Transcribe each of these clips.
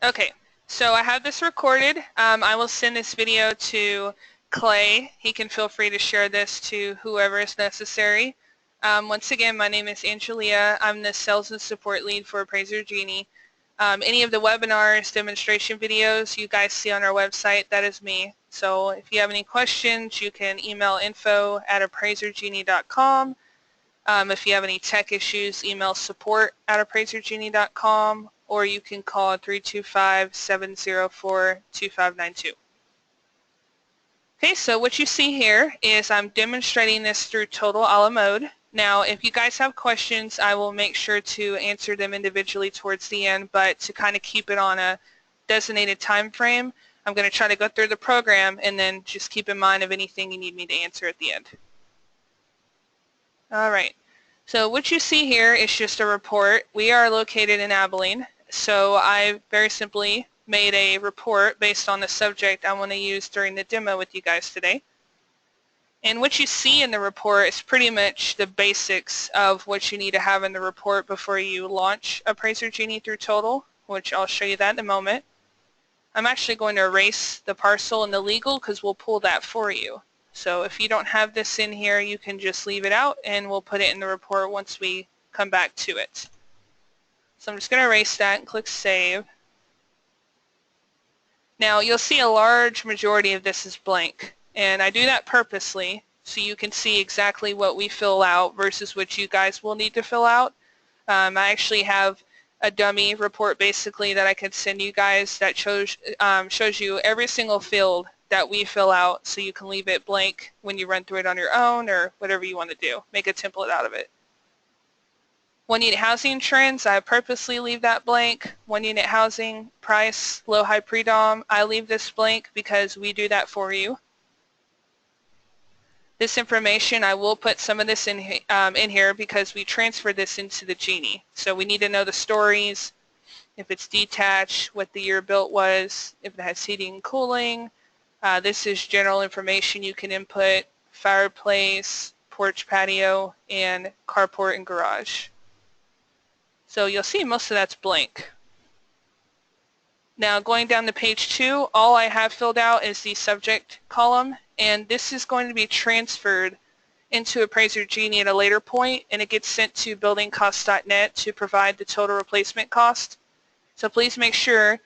Okay, so I have this recorded. I will send this video to Clay. He can feel free to share this to whoever is necessary. Once again, my name is Angelia. I'm the Sales and Support Lead for Appraiser Genie. Any of the webinars, demonstration videos you guys see on our website, that is me. So if you have any questions, you can email info@appraisergenie.com. If you have any tech issues, email support@appraisergenie.com, or you can call 325-704-2592. Okay, so what you see here is I'm demonstrating this through total a la mode. Now, if you guys have questions, I will make sure to answer them individually towards the end, but to kind of keep it on a designated time frame, I'm going to try to go through the program and then just keep in mind of anything you need me to answer at the end. All right. So what you see here is just a report. We are located in Abilene, so I very simply made a report based on the subject I want to use during the demo with you guys today. And what you see in the report is pretty much the basics of what you need to have in the report before you launch Appraiser Genie through Total, which I'll show you that in a moment. I'm actually going to erase the parcel and the legal because we'll pull that for you. So if you don't have this in here, you can just leave it out and we'll put it in the report once we come back to it. So I'm just going to erase that and click Save. Now you'll see a large majority of this is blank, and I do that purposely so you can see exactly what we fill out versus what you guys will need to fill out. I actually have a dummy report basically that I could send you guys that shows you every single field that we fill out, so you can leave it blank when you run through it on your own or whatever you want to do. Make a template out of it. 1 unit housing trends, I purposely leave that blank. 1 unit housing price, low high predom, I leave this blank because we do that for you. This information, I will put some of this in here because we transferred this into the Genie. So we need to know the stories, if it's detached, what the year built was, if it has heating and cooling. This is general information you can input: fireplace, porch, patio, and carport and garage. So you'll see most of that's blank. Now going down to page 2, all I have filled out is the subject column, and this is going to be transferred into Appraiser Genie at a later point, and it gets sent to buildingcosts.net to provide the total replacement cost. So please make sure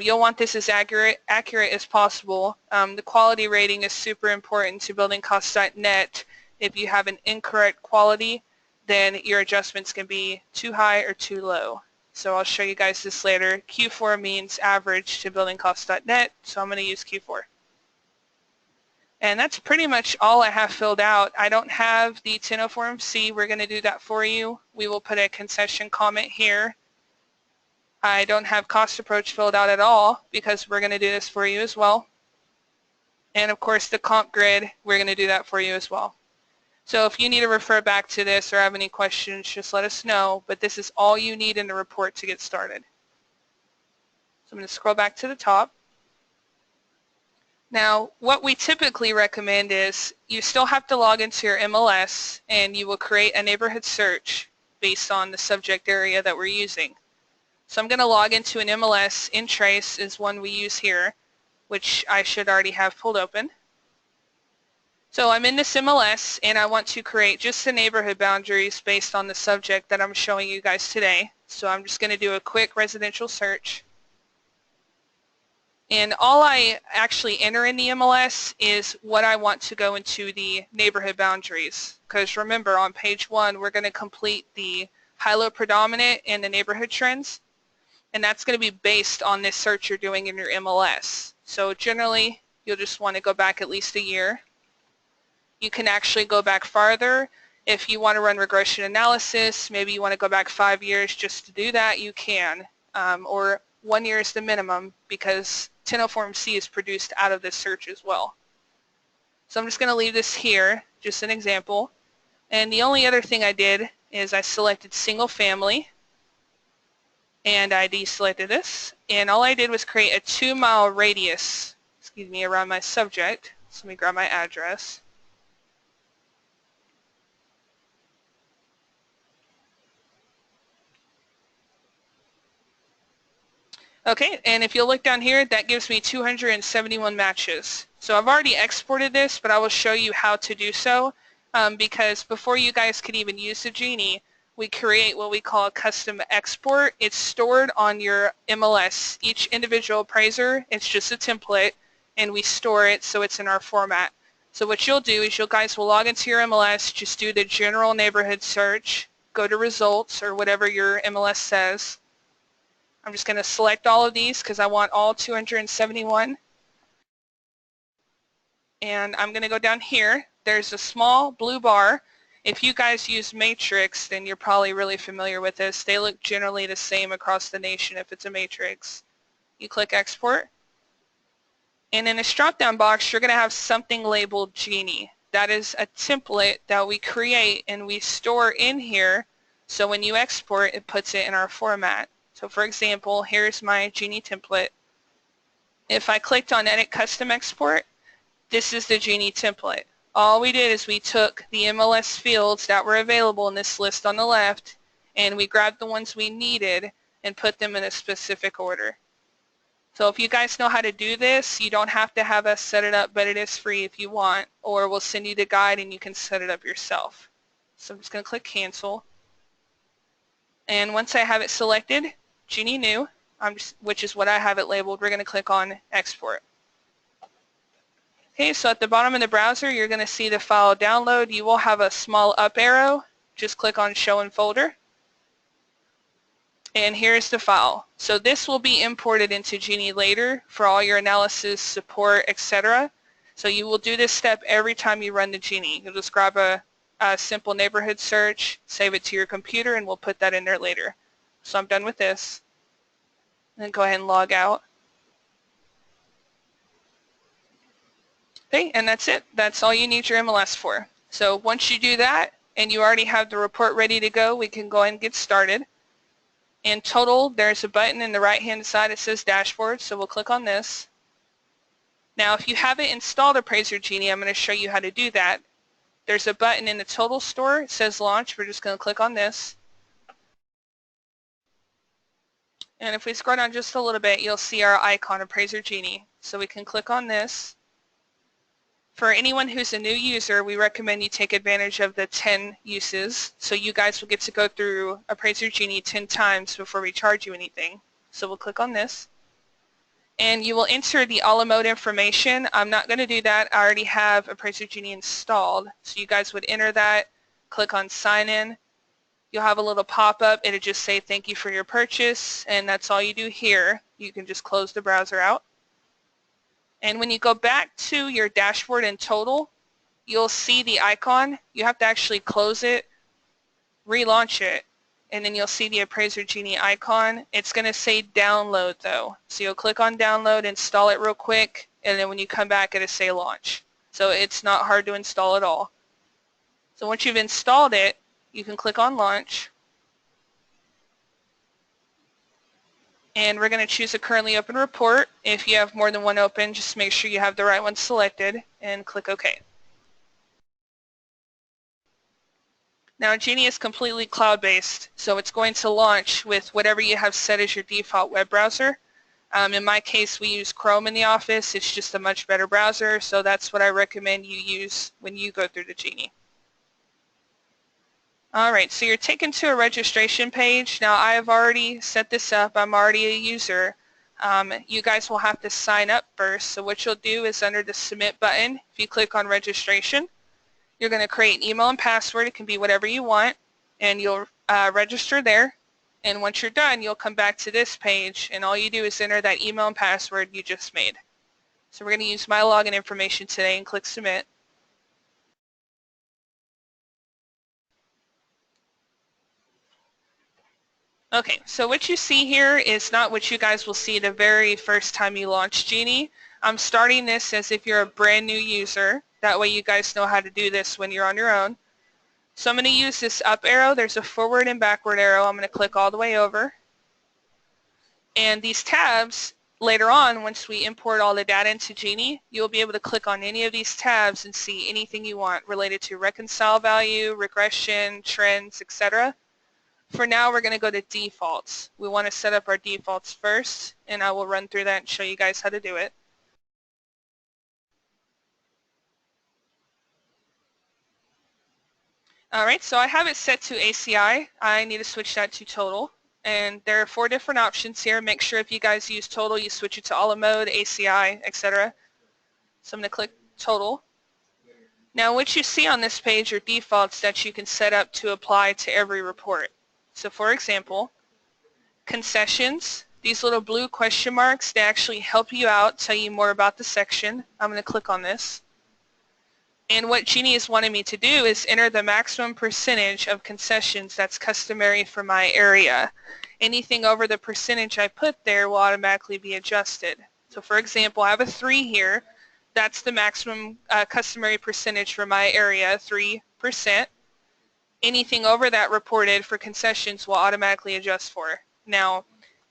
you'll want this as accurate as possible. The quality rating is super important to buildingcosts.net. If you have an incorrect quality, then your adjustments can be too high or too low. So I'll show you guys this later. Q4 means average to buildingcosts.net, so I'm going to use Q4. And that's pretty much all I have filled out. I don't have the 1004MC. We're going to do that for you. We will put a concession comment here. I don't have cost approach filled out at all because we're going to do this for you as well. And of course the comp grid, we're going to do that for you as well. So if you need to refer back to this or have any questions, just let us know. But this is all you need in the report to get started. So I'm going to scroll back to the top. Now, what we typically recommend is you still have to log into your MLS, and you will create a neighborhood search based on the subject area that we're using. So I'm going to log into an MLS. InTrace is one we use here, which I should already have pulled open. So I'm in this MLS, and I want to create just the neighborhood boundaries based on the subject that I'm showing you guys today. So I'm just going to do a quick residential search. And all I actually enter in the MLS is what I want to go into the neighborhood boundaries. Because remember, on page 1, we're going to complete the high-low predominant and the neighborhood trends. And that's going to be based on this search you're doing in your MLS. So generally, you'll just want to go back at least a year. You can actually go back farther. If you want to run regression analysis, maybe you want to go back 5 years just to do that, you can. Or 1 year is the minimum because 1004MC is produced out of this search as well. So I'm just going to leave this here, just an example. And the only other thing I did is I selected single family, and I deselected this, and all I did was create a 2-mile radius, around my subject. So let me grab my address. Okay, and if you look down here, that gives me 271 matches. So I've already exported this, but I will show you how to do so because before you guys can even use the Genie, we create what we call a custom export. It's stored on your MLS. Each individual appraiser, it's just a template, and we store it so it's in our format. So what you'll do is you guys will log into your MLS, just do the general neighborhood search, go to results or whatever your MLS says. I'm just going to select all of these because I want all 271. And I'm going to go down here. There's a small blue bar. If you guys use matrix, then you're probably really familiar with this. They look generally the same across the nation if it's a matrix. You click export. And in this drop-down box, you're going to have something labeled Genie. That is a template that we create and we store in here. So when you export, it puts it in our format. So for example, here's my Genie template. If I clicked on Edit Custom Export, this is the Genie template. All we did is we took the MLS fields that were available in this list on the left and we grabbed the ones we needed and put them in a specific order. So if you guys know how to do this, you don't have to have us set it up, but it is free if you want, or we'll send you the guide and you can set it up yourself. So I'm just going to click Cancel. And once I have it selected, Genie New, which is what I have it labeled, we're going to click on Export. Okay, so at the bottom of the browser, you're going to see the file download. You will have a small up arrow. Just click on Show in Folder. And here's the file. So this will be imported into Genie later for all your analysis, support, etc. So you will do this step every time you run the Genie. You'll just grab a simple neighborhood search, save it to your computer, and we'll put that in there later. So I'm done with this. And then go ahead and log out. Okay, and that's it. That's all you need your MLS for. So once you do that and you already have the report ready to go, we can go ahead and get started. In total, there's a button in the right-hand side that says Dashboard, so we'll click on this. Now, if you haven't installed Appraiser Genie, I'm going to show you how to do that. There's a button in the Total store. It says Launch. We're just going to click on this. And if we scroll down just a little bit, you'll see our icon, Appraiser Genie. So we can click on this. For anyone who's a new user, we recommend you take advantage of the 10 uses. So you guys will get to go through Appraiser Genie 10 times before we charge you anything. So we'll click on this. And you will enter the a la mode information. I'm not going to do that. I already have Appraiser Genie installed. So you guys would enter that, click on Sign In. You'll have a little pop-up. It'll just say thank you for your purchase, and that's all you do here. You can just close the browser out. And when you go back to your dashboard in total, you'll see the icon. You have to actually close it, relaunch it, and then you'll see the Appraiser Genie icon. It's going to say download though. So you'll click on download, install it real quick, and then when you come back it'll say launch. So it's not hard to install at all. So once you've installed it, you can click on launch. And we're going to choose a currently open report. If you have more than one open, just make sure you have the right one selected and click OK. Now Genie is completely cloud-based, so it's going to launch with whatever you have set as your default web browser. In my case, we use Chrome in the office. It's just a much better browser, so that's what I recommend you use when you go through the Genie. Alright, so you're taken to a registration page. Now I've already set this up. I'm already a user. You guys will have to sign up first. So what you'll do is under the Submit button, if you click on Registration, you're going to create an email and password. It can be whatever you want, and you'll register there. And once you're done, you'll come back to this page, and all you do is enter that email and password you just made. So we're going to use my login information today and click Submit. Okay, so what you see here is not what you guys will see the very first time you launch Genie. I'm starting this as if you're a brand new user. That way you guys know how to do this when you're on your own. So I'm going to use this up arrow. There's a forward and backward arrow. I'm going to click all the way over. And these tabs, later on, once we import all the data into Genie, you'll be able to click on any of these tabs and see anything you want related to reconcile value, regression, trends, etc. For now, we're going to go to defaults. We want to set up our defaults first, and I will run through that and show you guys how to do it. Alright, so I have it set to ACI. I need to switch that to total. And there are 4 different options here. Make sure if you guys use total, you switch it to a la mode, ACI, etc. So I'm going to click total. Now what you see on this page are defaults that you can set up to apply to every report. So for example, concessions, these little blue question marks, they actually help you out, tell you more about the section. I'm going to click on this. And what Genie is wanting me to do is enter the maximum percentage of concessions that's customary for my area. Anything over the percentage I put there will automatically be adjusted. So for example, I have a 3 here. That's the maximum customary percentage for my area, 3%. Anything over that reported for concessions will automatically adjust for. Now,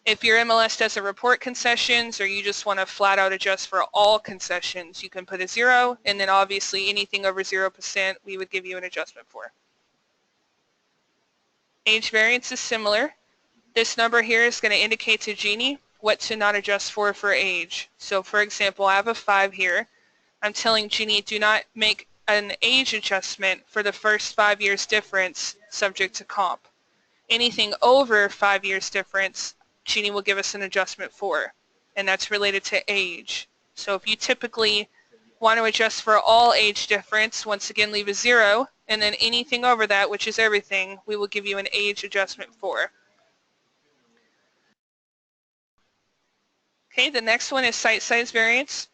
if your MLS doesn't report concessions or you just want to flat out adjust for all concessions, you can put a 0, and then obviously anything over 0% we would give you an adjustment for. Age variance is similar. This number here is going to indicate to Genie what to not adjust for age. So for example, I have a 5 here. I'm telling Genie do not make an age adjustment for the first 5 years difference subject to comp. Anything over 5 years difference, Genie will give us an adjustment for, and that's related to age. So if you typically want to adjust for all age difference, once again leave a 0, and then anything over that, which is everything, we will give you an age adjustment for. Okay, the next one is site size variance.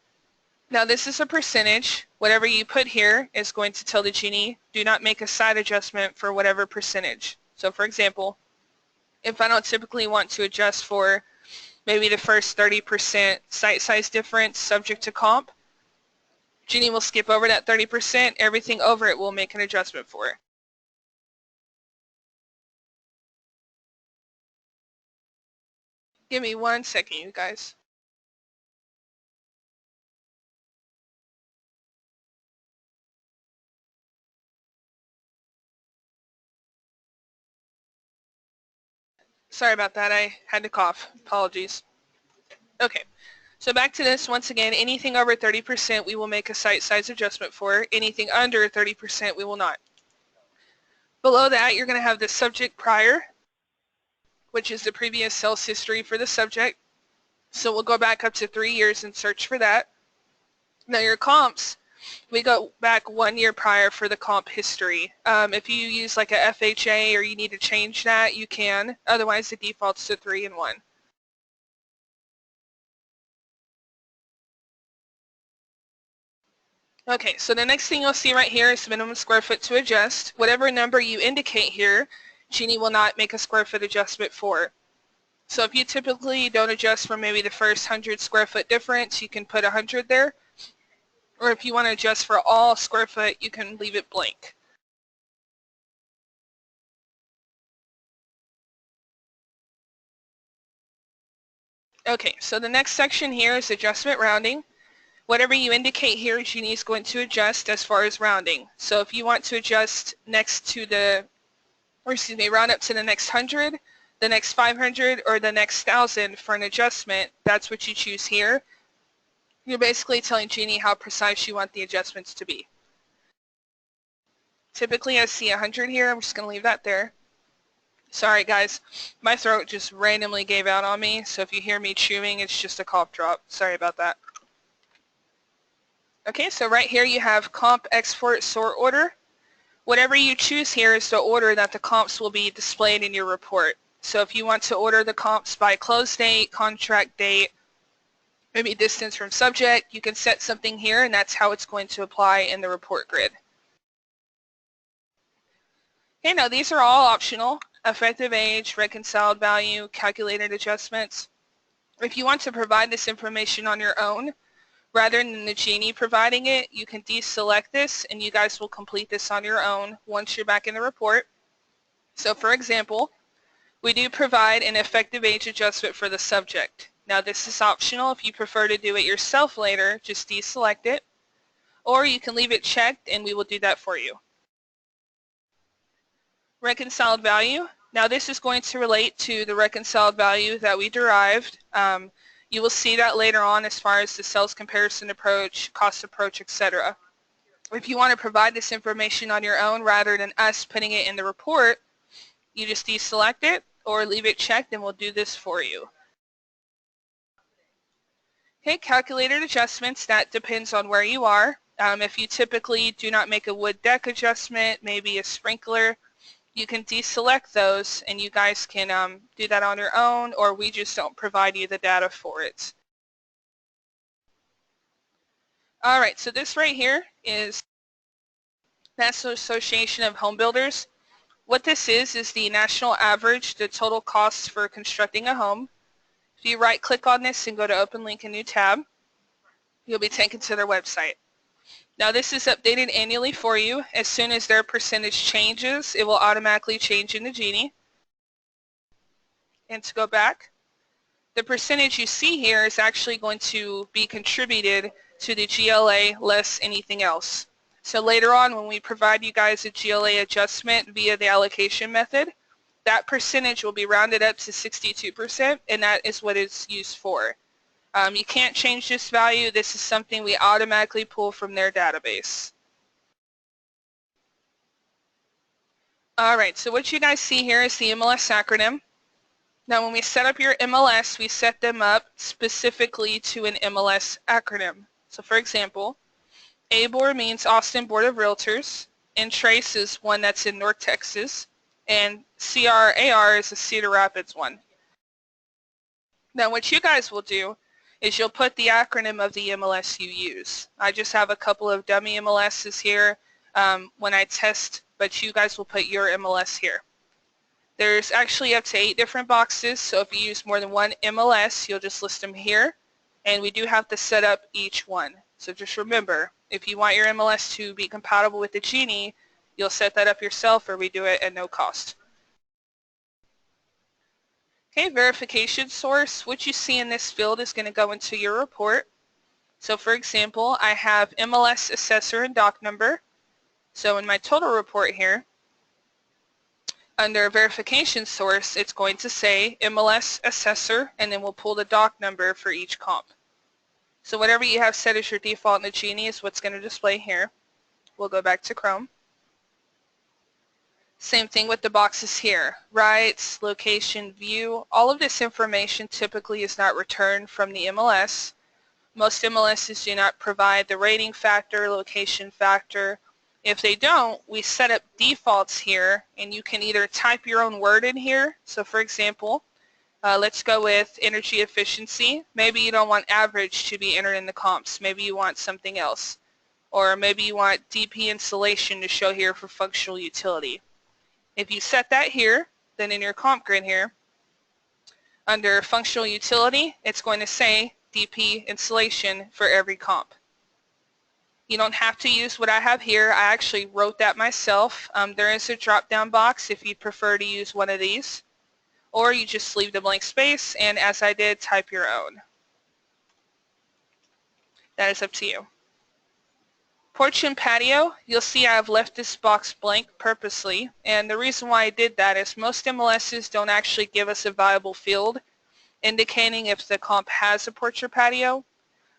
Now this is a percentage. Whatever you put here is going to tell the Genie, do not make a side adjustment for whatever percentage. So for example, if I don't typically want to adjust for maybe the first 30% site size difference subject to comp, Genie will skip over that 30%. Everything over it will make an adjustment for. Give me 1 second, you guys. Sorry about that. I had to cough. Apologies. Okay. So back to this, once again, anything over 30% we will make a site size adjustment for. Anything under 30% we will not. Below that, you're going to have the subject prior, which is the previous sales history for the subject. So we'll go back up to 3 years and search for that. Now your comps, we go back 1 year prior for the comp history. If you use like a FHA or you need to change that, you can. Otherwise, the default's to 3 and 1. Okay, so the next thing you'll see right here is minimum square foot to adjust. Whatever number you indicate here, Genie will not make a square foot adjustment for. So if you typically don't adjust for maybe the first 100 square foot difference, you can put 100 there. Or if you want to adjust for all square foot, you can leave it blank. Okay, so the next section here is adjustment rounding. Whatever you indicate here, Genie is going to adjust as far as rounding. So if you want to adjust next to the, or excuse me, round up to the next 100, the next 500, or the next 1,000 for an adjustment, that's what you choose here. You're basically telling Genie how precise you want the adjustments to be. Typically I see 100 here. I'm just going to leave that there. Sorry guys, my throat just randomly gave out on me, so if you hear me chewing, it's just a cough drop. Sorry about that. Okay, so right here you have comp export sort order. Whatever you choose here is the order that the comps will be displayed in your report. So if you want to order the comps by close date, contract date, maybe distance from subject, you can set something here and that's how it's going to apply in the report grid. Okay, now these are all optional. Effective age, reconciled value, calculated adjustments. If you want to provide this information on your own, rather than the Genie providing it, you can deselect this and you guys will complete this on your own once you're back in the report. So for example, we do provide an effective age adjustment for the subject. Now this is optional. If you prefer to do it yourself later, just deselect it. Or you can leave it checked and we will do that for you. Reconciled value. Now this is going to relate to the reconciled value that we derived. You will see that later on as far as the sales comparison approach, cost approach, etc. If you want to provide this information on your own rather than us putting it in the report, you just deselect it or leave it checked and we'll do this for you. Okay, calculated adjustments, that depends on where you are. If you typically do not make a wood deck adjustment, maybe a sprinkler, you can deselect those and you guys can do that on your own, or we just don't provide you the data for it. Alright, so this right here is National Association of Home Builders. What this is the national average, the total costs for constructing a home. If you right click on this and go to open link in new tab, you'll be taken to their website. Now this is updated annually for you. As soon as their percentage changes, it will automatically change in the Genie. And to go back, the percentage you see here is actually going to be contributed to the GLA less anything else. So later on when we provide you guys a GLA adjustment via the allocation method, that percentage will be rounded up to 62%, and that is what it's used for. You can't change this value. This is something we automatically pull from their database. Alright, so what you guys see here is the MLS acronym. Now when we set up your MLS, we set them up specifically to an MLS acronym. So for example, ABOR means Austin Board of Realtors, and Trace is one that's in North Texas, and CRAR is a Cedar Rapids one. Now what you guys will do is you'll put the acronym of the MLS you use. I just have a couple of dummy MLSs here when I test, but you guys will put your MLS here. There's actually up to 8 different boxes, so if you use more than one MLS, you'll just list them here, and we do have to set up each one. So just remember, if you want your MLS to be compatible with the Genie, you'll set that up yourself or we do it at no cost. Okay, verification source. What you see in this field is going to go into your report. So for example, I have MLS assessor and doc number. So in my total report here, under verification source, it's going to say MLS assessor, and then we'll pull the doc number for each comp. So whatever you have set as your default in the Genie is what's going to display here. We'll go back to Chrome. Same thing with the boxes here. Rights, location, view. All of this information typically is not returned from the MLS. Most MLSs do not provide the rating factor, location factor. If they don't, we set up defaults here, and you can either type your own word in here. So for example, let's go with energy efficiency. Maybe you don't want average to be entered in the comps. Maybe you want something else. Or maybe you want DP installation to show here for functional utility. If you set that here, then in your comp grid here, under functional utility, it's going to say DP installation for every comp. You don't have to use what I have here. I actually wrote that myself. There is a drop-down box if you prefer to use one of these. Or you just leave the blank space and, as I did, type your own. That is up to you. Porch and patio, you'll see I've left this box blank purposely, and the reason why I did that is most MLSs don't actually give us a viable field indicating if the comp has a porch or patio.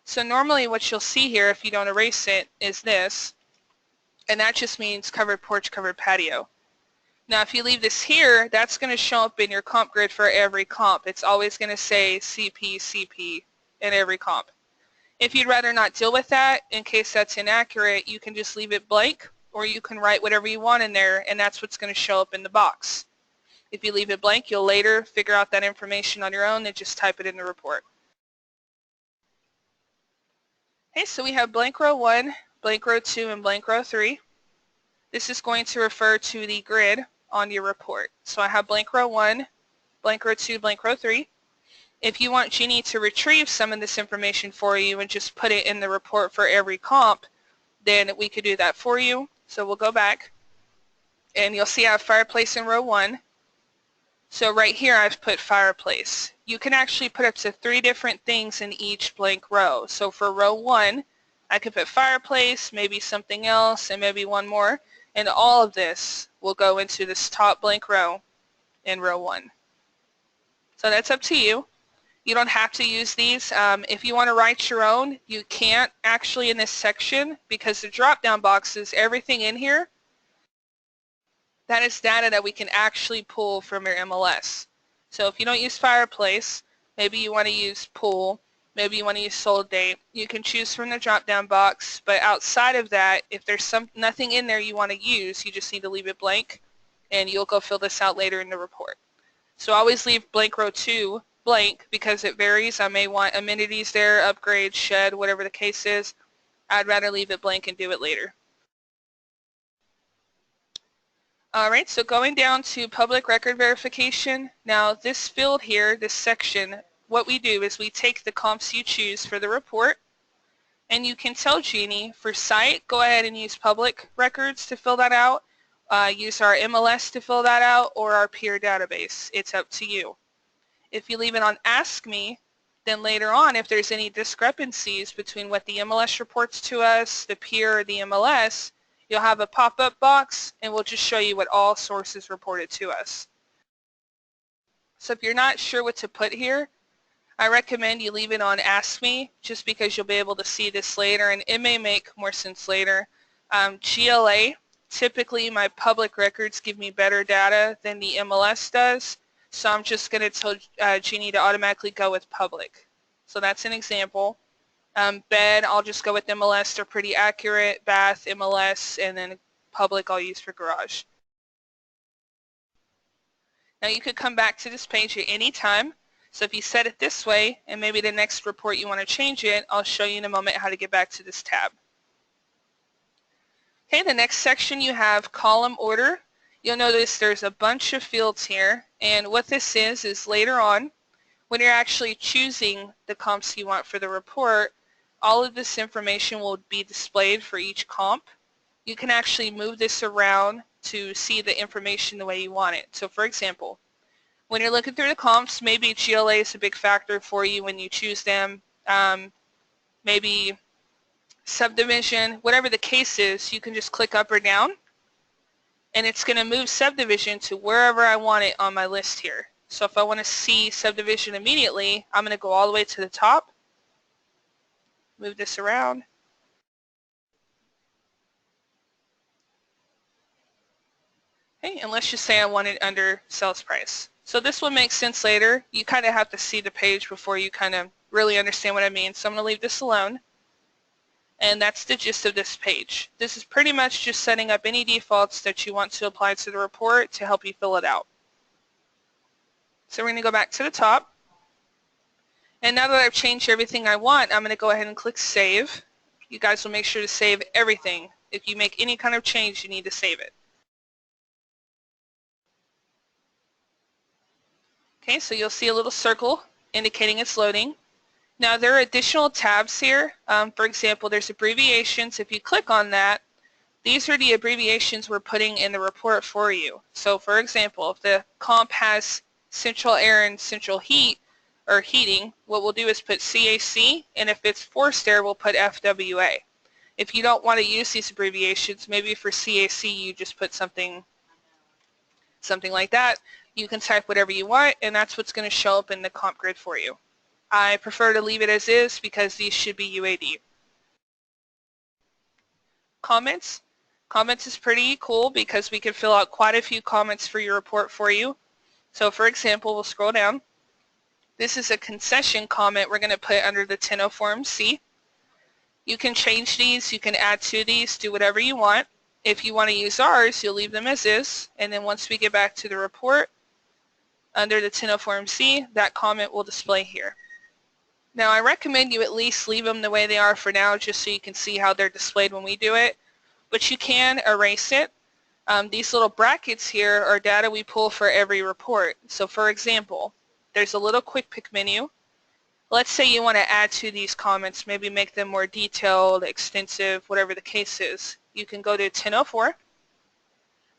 So normally what you'll see here, if you don't erase it, is this, and that just means covered porch, covered patio. Now if you leave this here, that's going to show up in your comp grid for every comp. It's always going to say CP, CP in every comp. If you'd rather not deal with that, in case that's inaccurate, you can just leave it blank, or you can write whatever you want in there, and that's what's going to show up in the box. If you leave it blank, you'll later figure out that information on your own and just type it in the report. Okay, so we have blank row 1, blank row 2, and blank row 3. This is going to refer to the grid on your report. So I have blank row 1, blank row 2, blank row 3. If you want Genie to retrieve some of this information for you and just put it in the report for every comp, then we could do that for you. So we'll go back, and you'll see I have fireplace in row 1. So right here I've put fireplace. You can actually put up to 3 different things in each blank row. So for row 1, I could put fireplace, maybe something else, and maybe one more, and all of this will go into this top blank row. in row 1. So that's up to you. You don't have to use these. If you want to write your own, you can't actually in this section because the drop-down boxes, everything in here, that is data that we can actually pull from your MLS. So if you don't use Fireplace, maybe you want to use Pool, maybe you want to use Sold Date, you can choose from the drop-down box, but outside of that, if there's nothing in there you want to use, you just need to leave it blank, and you'll go fill this out later in the report. So always leave blank row 2 blank because it varies. I may want amenities there, upgrades, shed, whatever the case is. I'd rather leave it blank and do it later. Alright, so going down to public record verification. Now this field here, this section, what we do is we take the comps you choose for the report, and you can tell Genie for site, go ahead and use public records to fill that out, use our MLS to fill that out, or our peer database. It's up to you. If you leave it on Ask Me, then later on if there's any discrepancies between what the MLS reports to us, the peer, or the MLS, you'll have a pop-up box and we'll just show you what all sources reported to us. So if you're not sure what to put here, I recommend you leave it on Ask Me just because you'll be able to see this later and it may make more sense later. GLA, typically my public records give me better data than the MLS does. So I'm just going to tell Genie to automatically go with public. So that's an example. Bed, I'll just go with MLS. They're pretty accurate. Bath, MLS, and then public I'll use for garage. Now you could come back to this page at any time. So if you set it this way and maybe the next report you want to change it, I'll show you in a moment how to get back to this tab. Okay, the next section you have column order. You'll notice there's a bunch of fields here, and what this is later on when you're actually choosing the comps you want for the report, all of this information will be displayed for each comp. You can actually move this around to see the information the way you want it. So for example, when you're looking through the comps, maybe GLA is a big factor for you when you choose them. Maybe subdivision, whatever the case is, you can just click up or down and it's going to move subdivision to wherever I want it on my list here. So if I want to see subdivision immediately, I'm going to go all the way to the top, move this around, okay, and let's just say I want it under sales price. So this will make sense later. You kind of have to see the page before you kind of really understand what I mean. So I'm going to leave this alone. And that's the gist of this page. This is pretty much just setting up any defaults that you want to apply to the report to help you fill it out. So we're going to go back to the top. And now that I've changed everything I want, I'm going to go ahead and click Save. You guys will make sure to save everything. If you make any kind of change, you need to save it. Okay, so you'll see a little circle indicating it's loading. Now there are additional tabs here. For example, there's abbreviations. If you click on that, these are the abbreviations we're putting in the report for you. So for example, if the comp has central air and central heat or heating, what we'll do is put CAC, and if it's forced air, we'll put FWA. If you don't want to use these abbreviations, maybe for CAC you just put something like that. You can type whatever you want, and that's what's going to show up in the comp grid for you. I prefer to leave it as is because these should be UAD. Comments. Comments is pretty cool because we can fill out quite a few comments for your report for you. So for example, we'll scroll down. This is a concession comment we're going to put under the 1004MC. You can change these, you can add to these, do whatever you want. If you want to use ours, you'll leave them as is, and then once we get back to the report, under the 1004MC, that comment will display here. Now I recommend you at least leave them the way they are for now just so you can see how they're displayed when we do it, but you can erase it. These little brackets here are data we pull for every report. So for example, there's a little quick pick menu. Let's say you want to add to these comments, maybe make them more detailed, extensive, whatever the case is. You can go to 1004,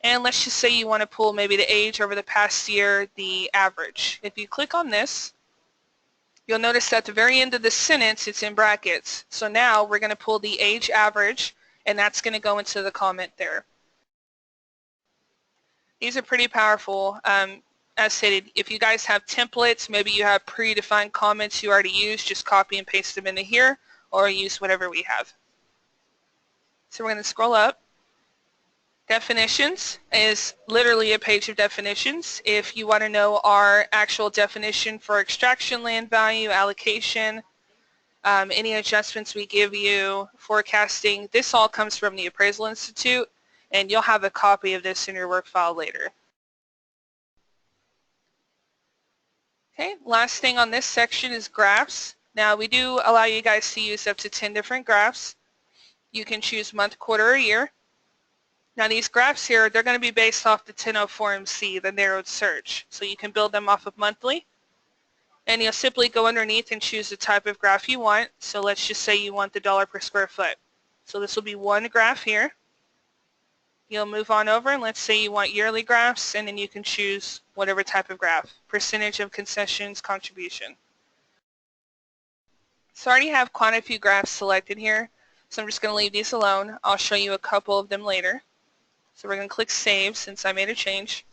and let's just say you want to pull maybe the age over the past year, the average. If you click on this, you'll notice at the very end of the sentence it's in brackets. So now we're going to pull the age average, and that's going to go into the comment there. These are pretty powerful. as stated, if you guys have templates, maybe you have predefined comments you already use, just copy and paste them into here, or use whatever we have. So we're going to scroll up. Definitions is literally a page of definitions. If you want to know our actual definition for extraction land value, allocation, any adjustments we give you, forecasting, this all comes from the Appraisal Institute, and you'll have a copy of this in your work file later. Okay, last thing on this section is graphs. Now we do allow you guys to use up to 10 different graphs. You can choose month, quarter, or year. Now these graphs here, they're going to be based off the 1004MC, the narrowed search. So you can build them off of monthly. And you'll simply go underneath and choose the type of graph you want. So let's just say you want the dollar per square foot. So this will be one graph here. You'll move on over and let's say you want yearly graphs, and then you can choose whatever type of graph. Percentage of concessions, contribution. So I already have quite a few graphs selected here, so I'm just going to leave these alone. I'll show you a couple of them later. So we're going to click Save since I made a change.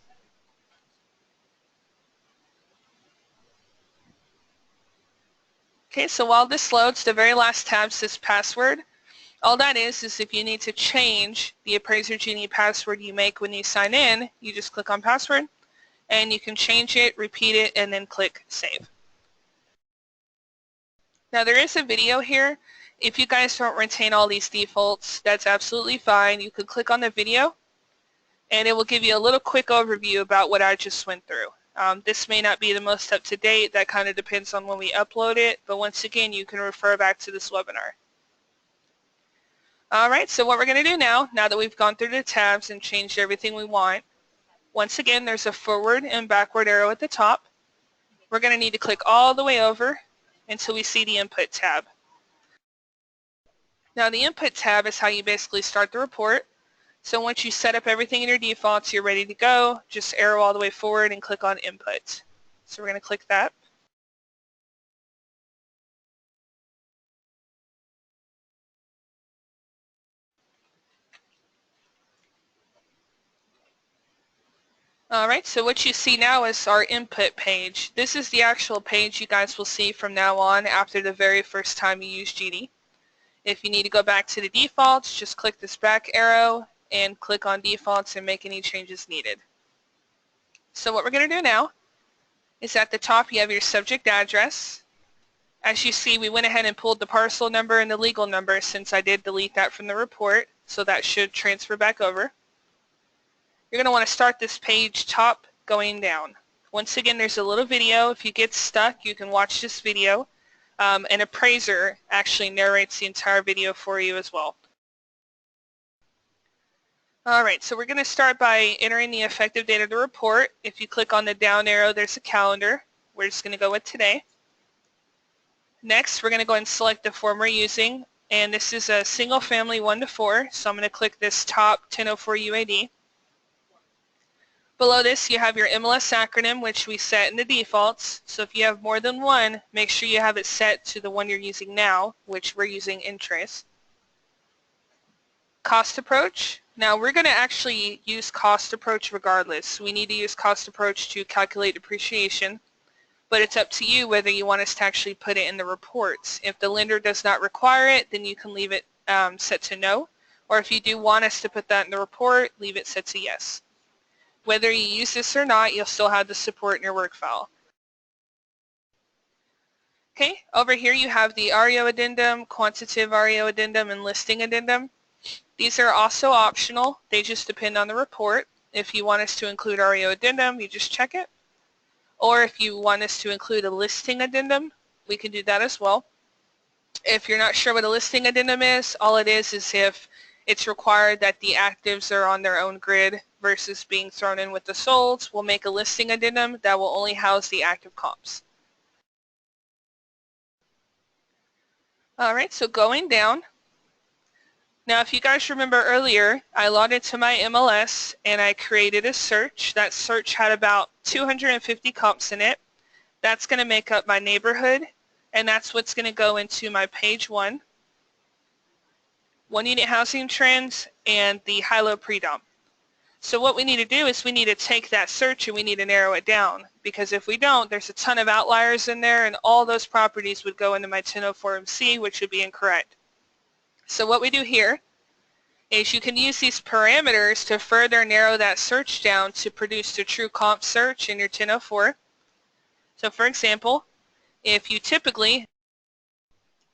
Okay, so while this loads, the very last tab says password. All that is if you need to change the Appraiser Genie password you make when you sign in, you just click on password and you can change it, repeat it, and then click Save. Now there is a video here. If you guys don't retain all these defaults, that's absolutely fine. You can click on the video and it will give you a little quick overview about what I just went through. This may not be the most up-to-date. That kind of depends on when we upload it, but once again, you can refer back to this webinar. Alright, so what we're going to do now that we've gone through the tabs and changed everything we want, once again there's a forward and backward arrow at the top. We're going to need to click all the way over until we see the Input tab. Now the Input tab is how you basically start the report. So once you set up everything in your defaults, you're ready to go, just arrow all the way forward and click on Input. So we're going to click that. Alright, so what you see now is our input page. This is the actual page you guys will see from now on after the very first time you use Genie. If you need to go back to the defaults, just click this back arrow and click on defaults and make any changes needed. So what we're going to do now is at the top you have your subject address. As you see, we went ahead and pulled the parcel number and the legal number since I did delete that from the report, so that should transfer back over. You're going to want to start this page top going down. Once again, there's a little video. If you get stuck, you can watch this video. An appraiser actually narrates the entire video for you as well. Alright, so we're going to start by entering the effective date of the report. If you click on the down arrow, there's a calendar. We're just going to go with today. Next, we're going to go and select the form we're using, and this is a single family 1 to 4, so I'm going to click this top 1004 UAD. Below this, you have your MLS acronym, which we set in the defaults. So if you have more than one, make sure you have it set to the one you're using now, which we're using Intrace. Cost approach. Now we're going to actually use cost approach regardless. We need to use cost approach to calculate depreciation, but it's up to you whether you want us to actually put it in the reports. If the lender does not require it, then you can leave it set to no, or if you do want us to put that in the report, leave it set to yes. Whether you use this or not, you'll still have the support in your work file. Okay, over here you have the REO addendum, quantitative REO addendum, and listing addendum. These are also optional. They just depend on the report. If you want us to include REO addendum, you just check it. Or if you want us to include a listing addendum, we can do that as well. If you're not sure what a listing addendum is, all it is if it's required that the actives are on their own grid versus being thrown in with the solds, we'll make a listing addendum that will only house the active comps. Alright, so going down. Now if you guys remember earlier, I logged into my MLS and I created a search. That search had about 250 comps in it. That's going to make up my neighborhood, and that's what's going to go into my page 1 unit housing trends, and the high-low pre-dump. So what we need to do is we need to take that search and we need to narrow it down, because if we don't, there's a ton of outliers in there and all those properties would go into my 1004MC, which would be incorrect. So what we do here is you can use these parameters to further narrow that search down to produce the true comp search in your 1004. So for example, if you typically,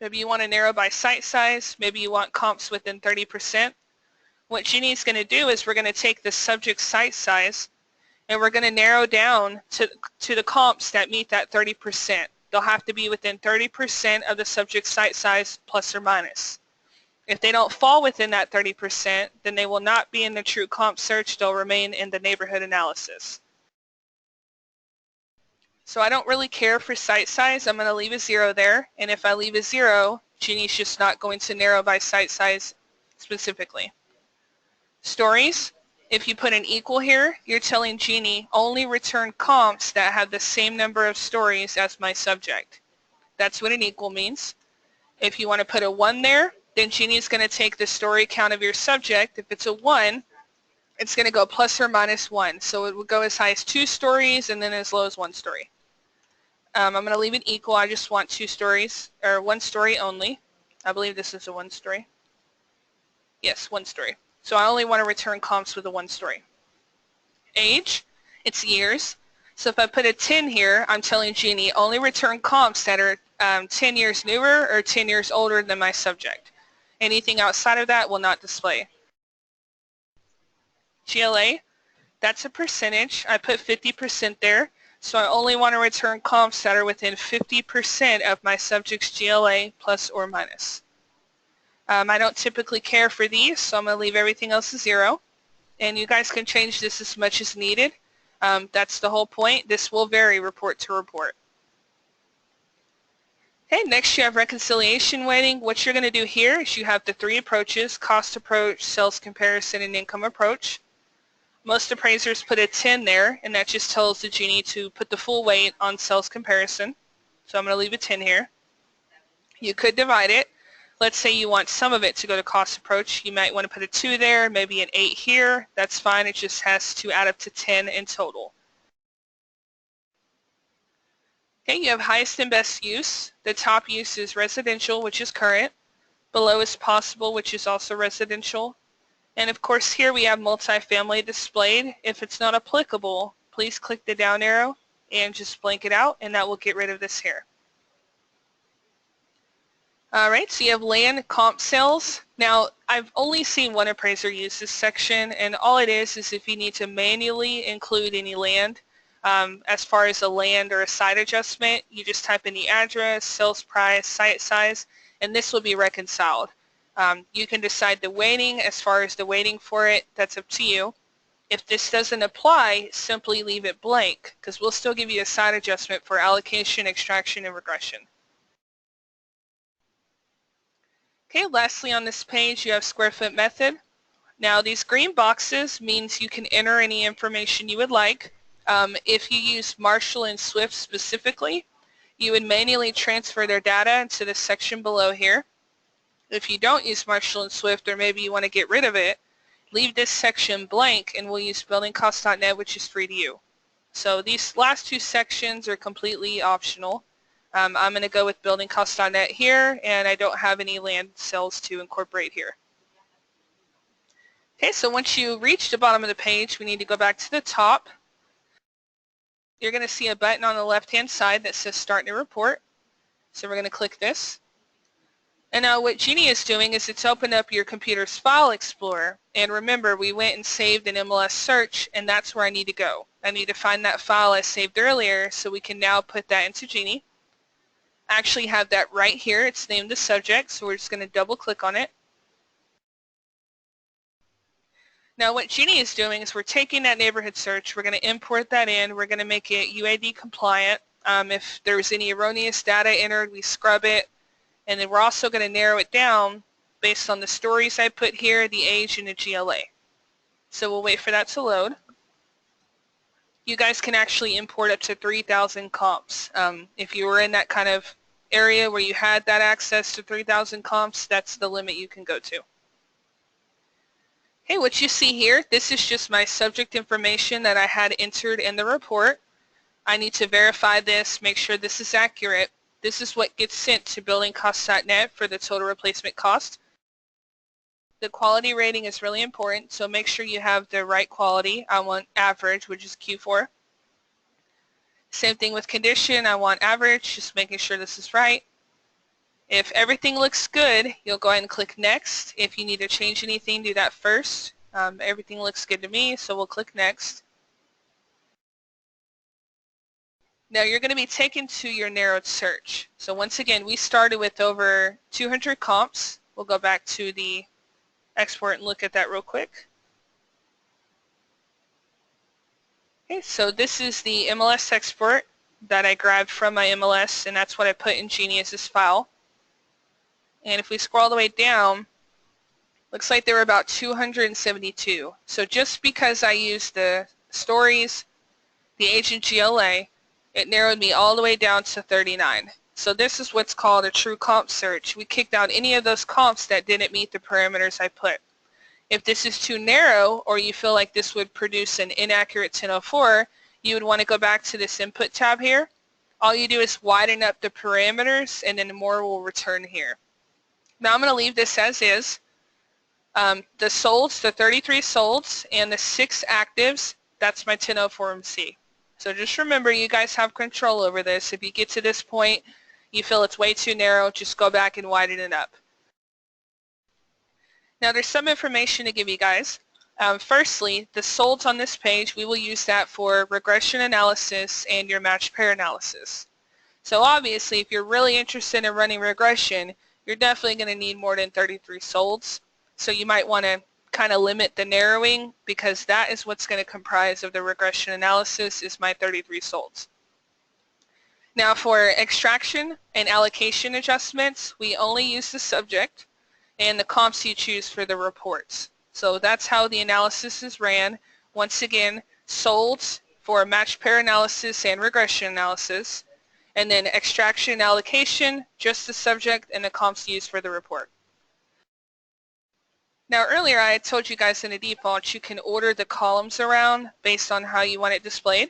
maybe you want to narrow by site size, maybe you want comps within 30%, what Genie is going to do is we're going to take the subject site size and we're going to narrow down to the comps that meet that 30%. They'll have to be within 30% of the subject site size plus or minus. If they don't fall within that 30%, then they will not be in the true comp search. They'll remain in the neighborhood analysis. So I don't really care for site size. I'm going to leave a 0 there. And if I leave a 0, Genie's just not going to narrow by site size specifically. Stories, if you put an equal here, you're telling Genie only return comps that have the same number of stories as my subject. That's what an equal means. If you want to put a 1 there, then Genie is going to take the story count of your subject. If it's a 1, it's going to go plus or minus 1. So it would go as high as 2 stories and then as low as 1 story. I'm going to leave it equal. I just want 2 stories, or 1 story only. I believe this is a 1 story. Yes, 1 story. So I only want to return comps with a 1 story. Age, it's years. So if I put a 10 here, I'm telling Genie only return comps that are 10 years newer or 10 years older than my subject. Anything outside of that will not display. GLA, that's a percentage. I put 50% there. So I only want to return comps that are within 50% of my subject's GLA plus or minus. I don't typically care for these, so I'm going to leave everything else as 0. And you guys can change this as much as needed. That's the whole point. This will vary report to report. Okay, next you have reconciliation weighting. What you're going to do here is you have the 3 approaches: cost approach, sales comparison, and income approach. Most appraisers put a 10 there, and that just tells the Genie to put the full weight on sales comparison. So I'm going to leave a 10 here. You could divide it. Let's say you want some of it to go to cost approach. You might want to put a 2 there, maybe an 8 here. That's fine. It just has to add up to 10 in total. Okay, you have highest and best use. The top use is residential, which is current. Below is possible, which is also residential. And of course here we have multifamily displayed. If it's not applicable, please click the down arrow and just blank it out, and that will get rid of this here. Alright, so you have land comp sales. Now, I've only seen one appraiser use this section, and all it is if you need to manually include any land. As far as a land or a site adjustment, you just type in the address, sales price, site size, and this will be reconciled. You can decide the weighting. As far as the weighting for it, that's up to you. If this doesn't apply, simply leave it blank, because we'll still give you a site adjustment for allocation, extraction, and regression. Okay, lastly on this page you have square foot method. Now these green boxes means you can enter any information you would like. If you use Marshall and Swift specifically, you would manually transfer their data into the section below here. If you don't use Marshall and Swift, or maybe you want to get rid of it, leave this section blank and we'll use buildingcost.net, which is free to you. So these last 2 sections are completely optional. I'm going to go with buildingcost.net here, and I don't have any land sales to incorporate here. Okay, so once you reach the bottom of the page, we need to go back to the top. You're going to see a button on the left-hand side that says Start New Report. So we're going to click this. And now what Genie is doing is it's opened up your computer's File Explorer. And remember, we went and saved an MLS search, and that's where I need to go. I need to find that file I saved earlier so we can now put that into Genie. I actually have that right here. It's named the subject, so we're just going to double click on it. Now what Genie is doing is we're taking that neighborhood search, we're going to import that in, we're going to make it UID compliant. If there's any erroneous data entered, we scrub it, and then we're also going to narrow it down based on the stories I put here, the age, and the GLA. So we'll wait for that to load. You guys can actually import up to 3,000 comps. If you were in that kind of area where you had that access to 3,000 comps, that's the limit you can go to. Okay, what you see here, this is just my subject information that I had entered in the report. I need to verify this, make sure this is accurate. This is what gets sent to buildingcosts.net for the total replacement cost. The quality rating is really important, so make sure you have the right quality. I want average, which is Q4. Same thing with condition, I want average, just making sure this is right. If everything looks good, you'll go ahead and click next. If you need to change anything, do that first. Everything looks good to me, so we'll click next. Now you're going to be taken to your narrowed search. So once again, we started with over 200 comps. We'll go back to the export and look at that real quick. Okay, so this is the MLS export that I grabbed from my MLS, and that's what I put in Genie as this file. And if we scroll all the way down, looks like there were about 272. So just because I used the stories, the agent GLA, it narrowed me all the way down to 39. So this is what's called a true comp search. We kicked out any of those comps that didn't meet the parameters I put. If this is too narrow, or you feel like this would produce an inaccurate 1004, you would want to go back to this input tab here. All you do is widen up the parameters, and then more will return here. Now I'm going to leave this as is. The solds, the 33 solds, and the 6 actives, that's my 1004MC. So just remember, you guys have control over this. If you get to this point, you feel it's way too narrow, just go back and widen it up. Now there's some information to give you guys. Firstly, the solds on this page, we will use that for regression analysis and your matched pair analysis. So obviously, if you're really interested in running regression, you're definitely going to need more than 33 solds. So you might want to kind of limit the narrowing, because that is what's going to comprise of the regression analysis, is my 33 solds. Now for extraction and allocation adjustments, we only use the subject and the comps you choose for the reports. So that's how the analysis is ran. Once again, solds for matched pair analysis and regression analysis, and then extraction and allocation, just the subject and the comps used for the report. Now earlier I had told you guys in the default you can order the columns around based on how you want it displayed.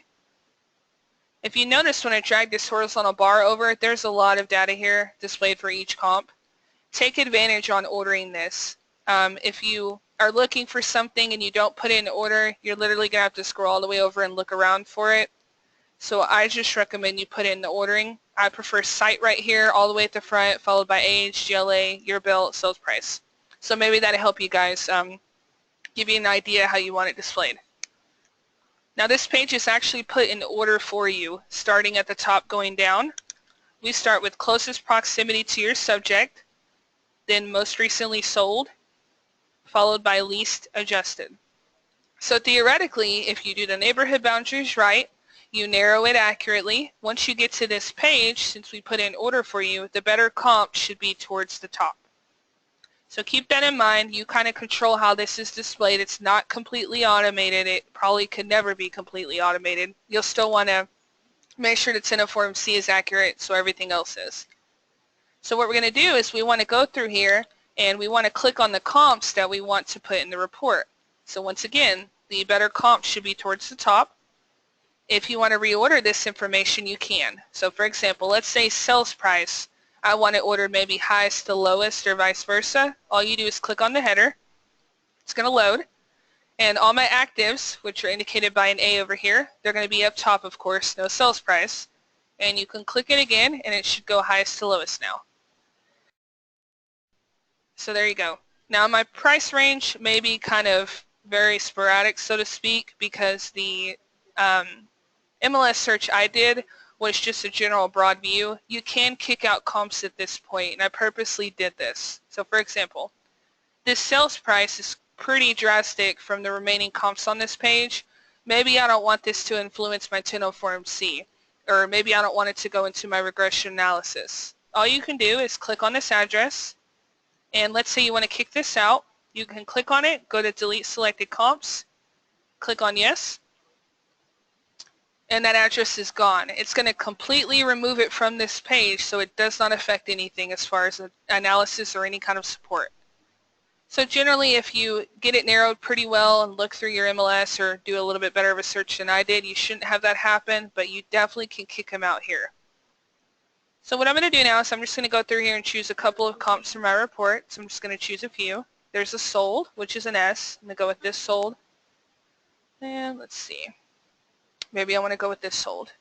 If you notice, when I drag this horizontal bar over, there's a lot of data here displayed for each comp. Take advantage on ordering this. If you are looking for something and you don't put it in order, you're literally going to have to scroll all the way over and look around for it. So I just recommend you put it in the ordering. I prefer site right here all the way at the front, followed by age, GLA, year built, sales price. So maybe that'll help you guys give you an idea how you want it displayed. Now this page is actually put in order for you, starting at the top going down. We start with closest proximity to your subject, then most recently sold, followed by least adjusted. So theoretically, if you do the neighborhood boundaries right, you narrow it accurately. Once you get to this page, since we put it in order for you, the better comp should be towards the top. So keep that in mind. You kind of control how this is displayed. It's not completely automated. It probably could never be completely automated. You'll still want to make sure the 1004MC is accurate, so everything else is. So what we're going to do is we want to go through here and we want to click on the comps that we want to put in the report. So once again, the better comp should be towards the top. If you want to reorder this information, you can. So for example, let's say sales price. I want to order maybe highest to lowest or vice versa. All you do is click on the header. It's going to load. And all my actives, which are indicated by an A over here, they're going to be up top, of course, no sales price. And you can click it again and it should go highest to lowest now. So there you go. Now my price range may be kind of very sporadic, so to speak, because the MLS search I did was just a general broad view. You can kick out comps at this point, and I purposely did this. So for example, this sales price is pretty drastic from the remaining comps on this page. Maybe I don't want this to influence my 1004MC, or maybe I don't want it to go into my regression analysis. All you can do is click on this address, and let's say you want to kick this out. You can click on it, go to delete selected comps, click on yes, and that address is gone. It's going to completely remove it from this page, so it does not affect anything as far as analysis or any kind of support. So generally, if you get it narrowed pretty well and look through your MLS or do a little bit better of a search than I did, you shouldn't have that happen, but you definitely can kick them out here. So what I'm going to do now is I'm just going to go through here and choose a couple of comps from my report. So I'm just going to choose a few. There's a sold, which is an S. I'm going to go with this sold. And let's see. Maybe I want to go with this sold.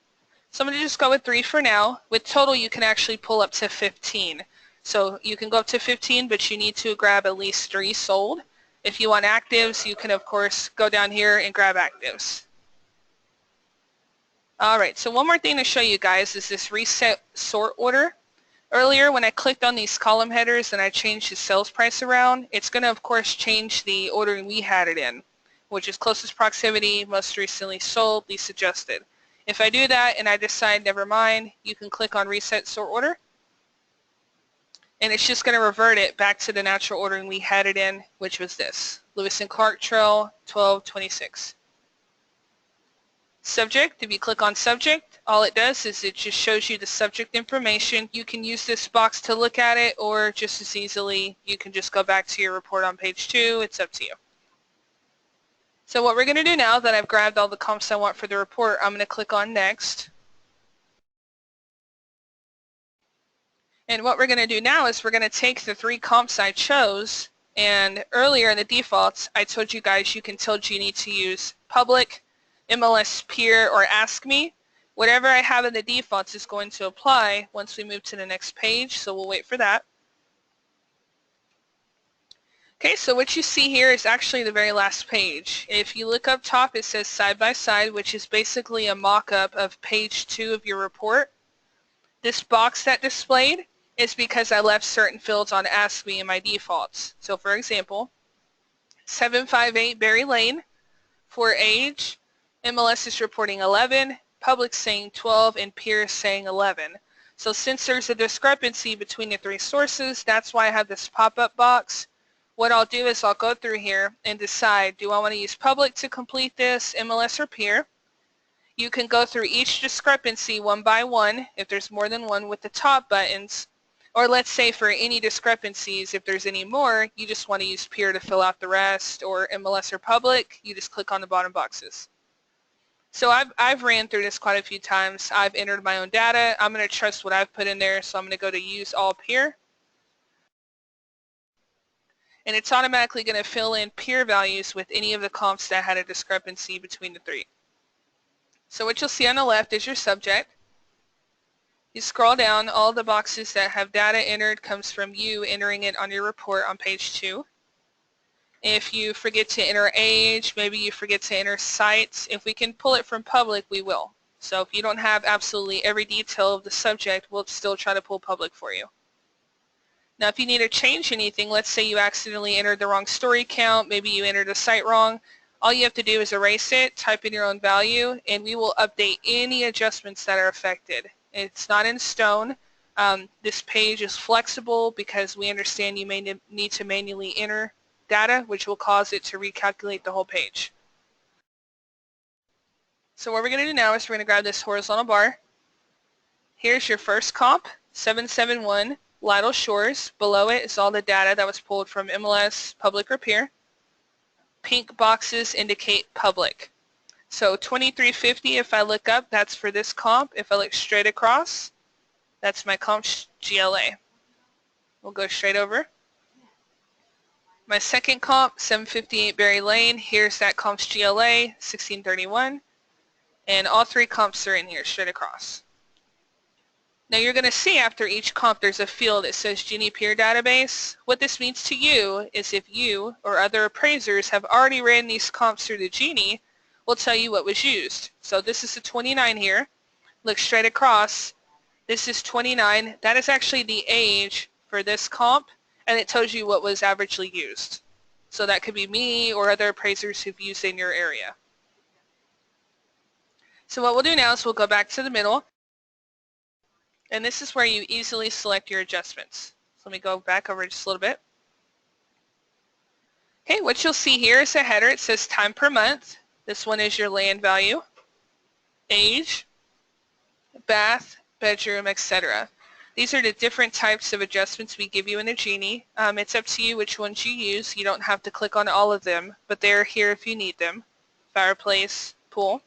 So I'm going to just go with 3 for now. With total, you can actually pull up to 15. So you can go up to 15, but you need to grab at least 3 sold. If you want actives, you can, of course, go down here and grab actives. All right, so one more thing to show you guys is this reset sort order. Earlier, when I clicked on these column headers and I changed the sales price around, it's going to, of course, change the ordering we had it in, which is closest proximity, most recently sold, least adjusted. If I do that and I decide never mind, you can click on reset sort order, and it's just going to revert it back to the natural ordering we had it in, which was this, Lewis and Clark Trail 1226. Subject, if you click on subject, all it does is it just shows you the subject information. You can use this box to look at it, or just as easily you can just go back to your report on page 2. It's up to you. So what we're going to do now that I've grabbed all the comps I want for the report, I'm going to click on next. And what we're going to do now is we're going to take the 3 comps I chose, and earlier in the defaults I told you guys you can tell Genie to use public, MLS peer, or ask me. Whatever I have in the defaults is going to apply once we move to the next page, so we'll wait for that. Okay, so what you see here is actually the very last page. If you look up top, it says side by side, which is basically a mock-up of page 2 of your report. This box that displayed is because I left certain fields on Ask Me in my defaults. So for example, 758 Berry Lane, for age, MLS is reporting 11, public saying 12, and peer is saying 11. So since there's a discrepancy between the 3 sources, that's why I have this pop-up box. What I'll do is I'll go through here and decide, do I want to use public to complete this, MLS, or peer? You can go through each discrepancy one by one if there's more than one with the top buttons, or let's say for any discrepancies, if there's any more, you just want to use peer to fill out the rest, or MLS or public, you just click on the bottom boxes. So I've ran through this quite a few times. I've entered my own data. I'm going to trust what I've put in there, so I'm going to go to use all peer. And it's automatically going to fill in peer values with any of the comps that had a discrepancy between the 3. So what you'll see on the left is your subject. You scroll down, all the boxes that have data entered comes from you entering it on your report on page 2. If you forget to enter age, maybe you forget to enter sites, if we can pull it from public, we will. So if you don't have absolutely every detail of the subject, we'll still try to pull public for you. Now if you need to change anything, let's say you accidentally entered the wrong story count, maybe you entered a site wrong, all you have to do is erase it, type in your own value, and we will update any adjustments that are affected. It's not in stone. This page is flexible because we understand you may need to manually enter data, which will cause it to recalculate the whole page. So what we're going to do now is we're going to grab this horizontal bar. Here's your first comp, 771 Lytle Shores. Below it is all the data that was pulled from MLS, public, or peer. Pink boxes indicate public. So 2350, if I look up, that's for this comp. If I look straight across, that's my comp GLA. We'll go straight over. My second comp, 758 Berry Lane, here's that comp's GLA, 1631. And all 3 comps are in here, straight across. Now you're going to see after each comp there's a field that says Genie Peer Database. What this means to you is if you or other appraisers have already ran these comps through the Genie, we'll tell you what was used. So this is a 29 here. Look straight across. This is 29. That is actually the age for this comp, and it tells you what was averagely used. So that could be me or other appraisers who've used it in your area. So what we'll do now is we'll go back to the middle. And this is where you easily select your adjustments. So let me go back over just a little bit. Okay, what you'll see here is a header. It says time per month. This one is your land value, age, bath, bedroom, etc. These are the different types of adjustments we give you in the Genie. It's up to you which ones you use. You don't have to click on all of them, but they're here if you need them. Fireplace, pool.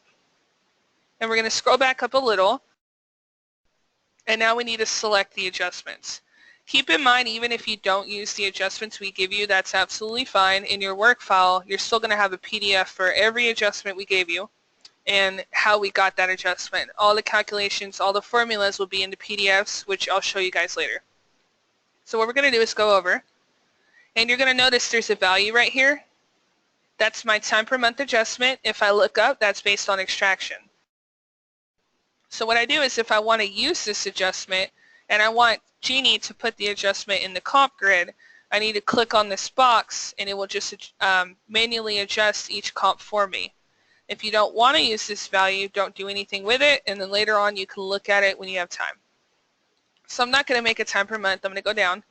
And we're going to scroll back up a little. And now we need to select the adjustments. Keep in mind, even if you don't use the adjustments we give you, that's absolutely fine. In your work file, you're still going to have a PDF for every adjustment we gave you and how we got that adjustment. All the calculations, all the formulas will be in the PDFs, which I'll show you guys later. So what we're going to do is go over, and you're going to notice there's a value right here. That's my time per month adjustment. If I look up, that's based on extraction. So what I do is if I want to use this adjustment and I want Genie to put the adjustment in the comp grid, I need to click on this box and it will just manually adjust each comp for me. If you don't want to use this value, don't do anything with it, and then later on you can look at it when you have time. So I'm not going to make a time per month. I'm going to go down.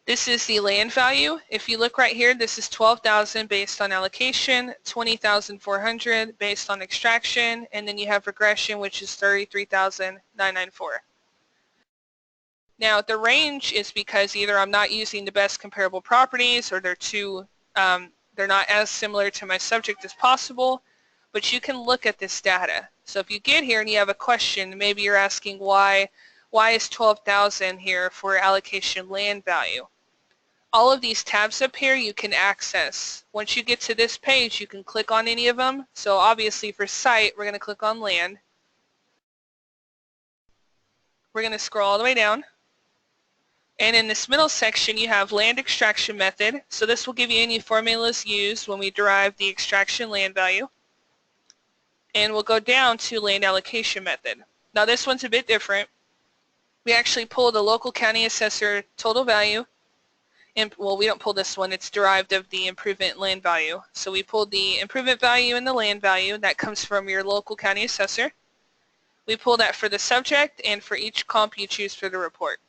This is the land value. If you look right here, this is 12,000 based on allocation, 20,400 based on extraction, and then you have regression, which is 33,994. Now the range is because either I'm not using the best comparable properties, or they're not as similar to my subject as possible, but you can look at this data. So if you get here and you have a question, maybe you're asking why is 12,000 here for allocation land value? All of these tabs up here you can access. Once you get to this page, you can click on any of them. So obviously for site, we're going to click on land. We're going to scroll all the way down. And in this middle section, you have land extraction method. So this will give you any formulas used when we derive the extraction land value. And we'll go down to land allocation method. Now this one's a bit different. We actually pull the local county assessor total value. And, well, we don't pull this one. It's derived of the improvement land value. So we pulled the improvement value and the land value. That comes from your local county assessor. We pull that for the subject and for each comp you choose for the report.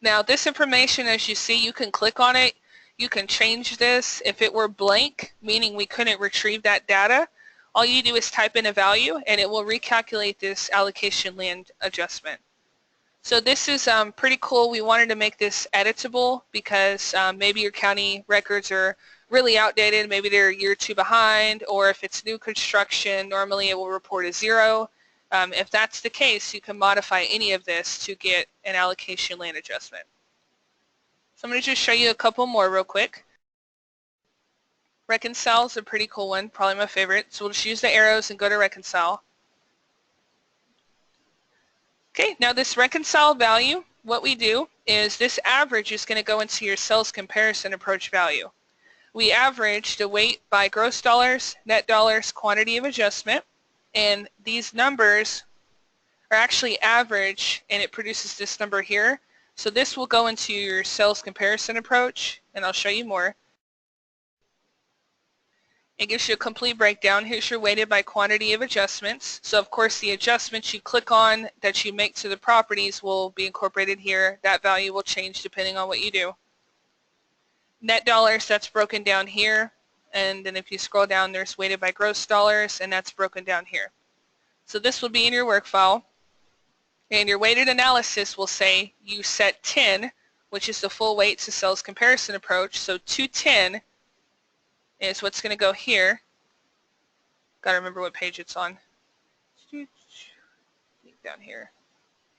Now this information, as you see, you can click on it. You can change this. If it were blank, meaning we couldn't retrieve that data, all you do is type in a value and it will recalculate this allocation land adjustment. So this is pretty cool. We wanted to make this editable because maybe your county records are really outdated. Maybe they're a year or two behind, or if it's new construction, normally it will report a 0. If that's the case, you can modify any of this to get an allocation land adjustment. So I'm going to just show you a couple more real quick. Reconcile is a pretty cool one, probably my favorite. So we'll just use the arrows and go to reconcile. Okay, now this reconcile value, what we do is this average is going to go into your sales comparison approach value. We average the weight by gross dollars, net dollars, quantity of adjustment, and these numbers are actually average, and it produces this number here. So this will go into your sales comparison approach, and I'll show you more. It gives you a complete breakdown. Here's your weighted by quantity of adjustments. So of course the adjustments you click on that you make to the properties will be incorporated here. That value will change depending on what you do. Net dollars, that's broken down here. And then if you scroll down, there's weighted by gross dollars, and that's broken down here. So this will be in your work file. And your weighted analysis will say you set 10, which is the full weight to sales comparison approach. So 210 is what's going to go here. Got to remember what page it's on. Down here.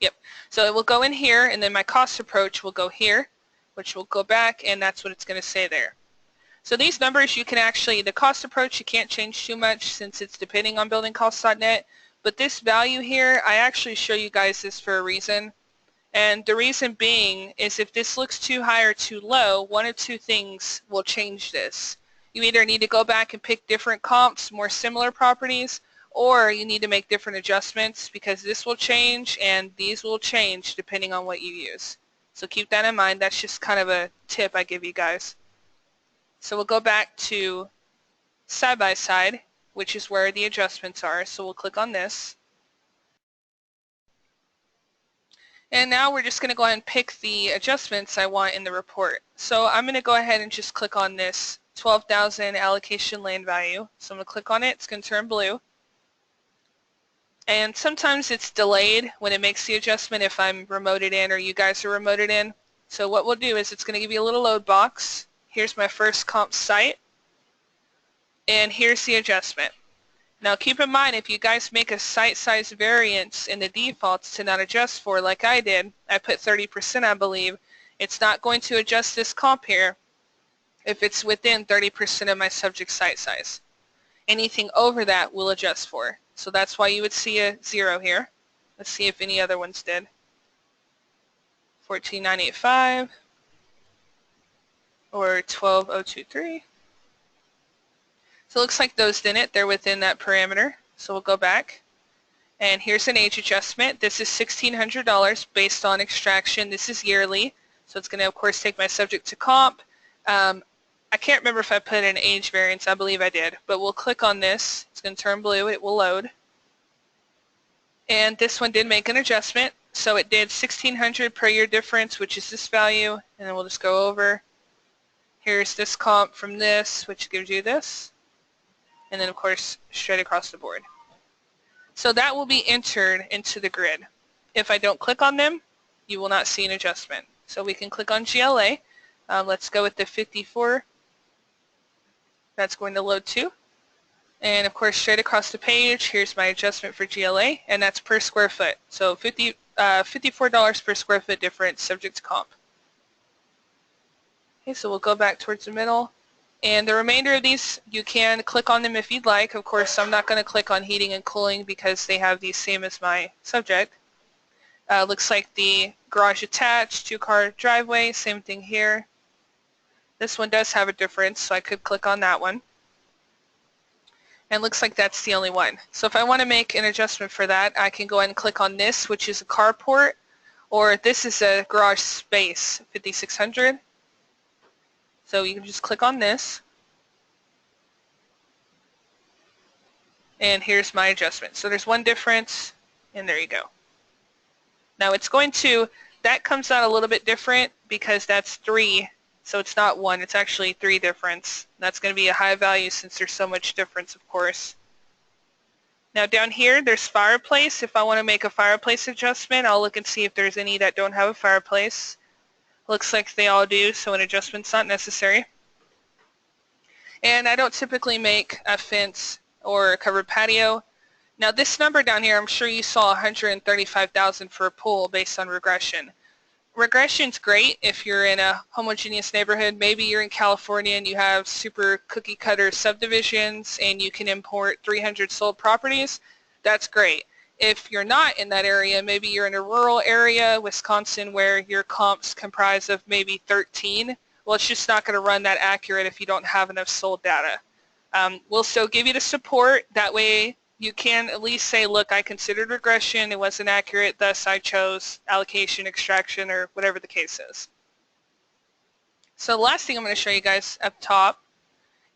Yep. So it will go in here, and then my cost approach will go here, which will go back, and that's what it's going to say there. So these numbers you can actually, the cost approach you can't change too much since it's depending on buildingcosts.net, but this value here, I actually show you guys this for a reason. And the reason being is if this looks too high or too low, one of two things will change this. You either need to go back and pick different comps, more similar properties, or you need to make different adjustments because this will change and these will change depending on what you use. So keep that in mind. That's just kind of a tip I give you guys. So we'll go back to side by side, which is where the adjustments are. So we'll click on this. And now we're just going to go ahead and pick the adjustments I want in the report. So I'm going to go ahead and just click on this 12,000 allocation land value. So I'm going to click on it. It's going to turn blue. And sometimes it's delayed when it makes the adjustment if I'm remoted in or you guys are remoted in. So what we'll do is it's going to give you a little load box. Here's my first comp site, and here's the adjustment. Now keep in mind, if you guys make a site size variance in the defaults to not adjust for, like I did, I put 30% I believe, it's not going to adjust this comp here if it's within 30% of my subject site size. Anything over that will adjust for. So that's why you would see a 0 here. Let's see if any other ones did. 14985 or 12023. So it looks like those didn't. They're within that parameter. So we'll go back. And here's an age adjustment. This is $1,600 based on extraction. This is yearly. So it's going to, of course, take my subject to comp. I can't remember if I put an age variance. I believe I did. But we'll click on this. It's going to turn blue. It will load. And this one did make an adjustment. So it did 1,600 per year difference, which is this value. And then we'll just go over. Here's this comp from this, which gives you this. And then, of course, straight across the board. So that will be entered into the grid. If I don't click on them, you will not see an adjustment. So we can click on GLA. Let's go with the 54. That's going to load too. And of course, straight across the page, here's my adjustment for GLA, and that's per square foot. So $54 per square foot difference subject to comp. Okay, so we'll go back towards the middle. And the remainder of these, you can click on them if you'd like. Of course, I'm not going to click on heating and cooling because they have the same as my subject. Looks like the garage attached, 2-car driveway, same thing here. This one does have a difference, so I could click on that one. And looks like that's the only one. So if I want to make an adjustment for that, I can go ahead and click on this, which is a carport, or this is a garage space, 5600. So you can just click on this. And here's my adjustment. So there's one difference, and there you go. Now it's going to, that comes out a little bit different because that's 3. So it's not 1, it's actually 3 difference. That's going to be a high value since there's so much difference, of course. Now down here, there's fireplace. If I want to make a fireplace adjustment, I'll look and see if there's any that don't have a fireplace. Looks like they all do, so an adjustment's not necessary. And I don't typically make a fence or a covered patio. Now this number down here, I'm sure you saw 135,000 for a pool based on regression. Regression's great if you're in a homogeneous neighborhood. Maybe you're in California and you have super cookie cutter subdivisions and you can import 300 sold properties. That's great. If you're not in that area, maybe you're in a rural area, Wisconsin, where your comps comprise of maybe 13. Well, it's just not going to run that accurate if you don't have enough sold data. We'll still give you the support. That way you can at least say, look, I considered regression. It wasn't accurate. Thus, I chose allocation, extraction, or whatever the case is. So the last thing I'm going to show you guys up top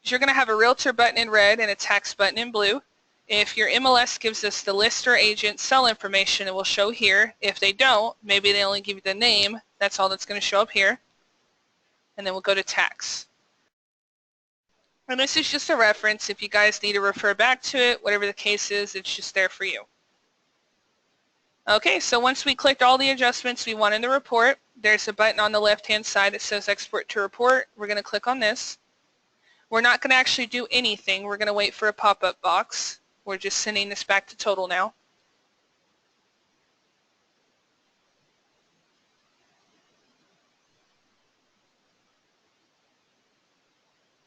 is you're going to have a realtor button in red and a tax button in blue. If your MLS gives us the list or agent sell information, it will show here. If they don't, maybe they only give you the name. That's all that's going to show up here. And then we'll go to tax. And this is just a reference. If you guys need to refer back to it, whatever the case is, it's just there for you. Okay, so once we clicked all the adjustments we want in the report, there's a button on the left-hand side that says Export to Report. We're going to click on this. We're not going to actually do anything. We're going to wait for a pop-up box. We're just sending this back to total now.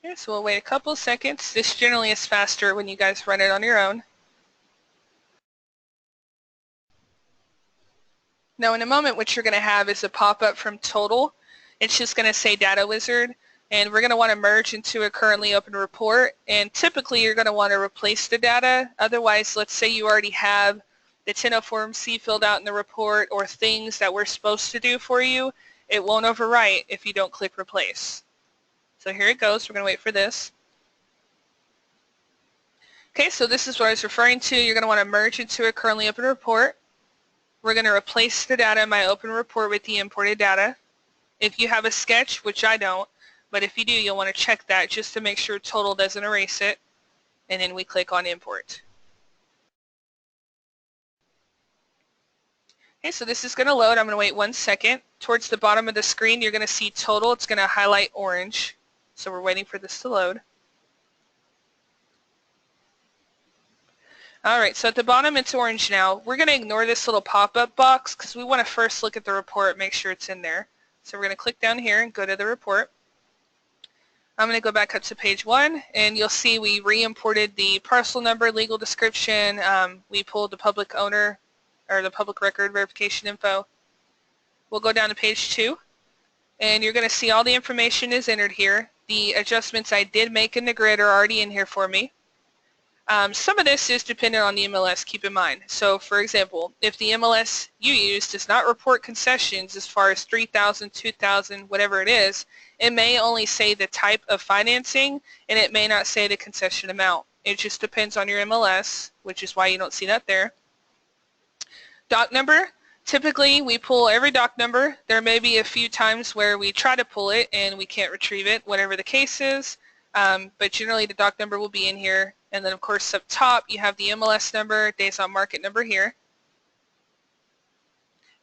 Okay, so we'll wait a couple of seconds. This generally is faster when you guys run it on your own. Now in a moment, what you're going to have is a pop-up from total. It's just going to say Data Wizard, and we're going to want to merge into a currently open report. And typically, you're going to want to replace the data. Otherwise, let's say you already have the 1004MC filled out in the report or things that we're supposed to do for you. It won't overwrite if you don't click Replace. So here it goes. We're going to wait for this. Okay, so this is what I was referring to. You're going to want to merge into a currently open report. We're going to replace the data in my open report with the imported data. If you have a sketch, which I don't, but if you do, you'll want to check that just to make sure total doesn't erase it. And then we click on Import. Okay, so this is going to load. I'm going to wait 1 second. Towards the bottom of the screen, you're going to see total. It's going to highlight orange. So we're waiting for this to load. All right, so at the bottom it's orange now. We're going to ignore this little pop-up box because we want to first look at the report, make sure it's in there. So we're going to click down here and go to the report. I'm going to go back up to page 1, and you'll see we re-imported the parcel number, legal description. We pulled the public owner or the public record verification info. We'll go down to page 2, and you're going to see all the information is entered here. The adjustments I did make in the grid are already in here for me. Some of this is dependent on the MLS, keep in mind. So for example, if the MLS you use does not report concessions as far as 3,000, 2,000, whatever it is, it may only say the type of financing and it may not say the concession amount. It just depends on your MLS, which is why you don't see that there. Doc number, typically we pull every doc number. There may be a few times where we try to pull it and we can't retrieve it, whatever the case is, but generally the doc number will be in here. And then of course up top you have the MLS number, days on market number here.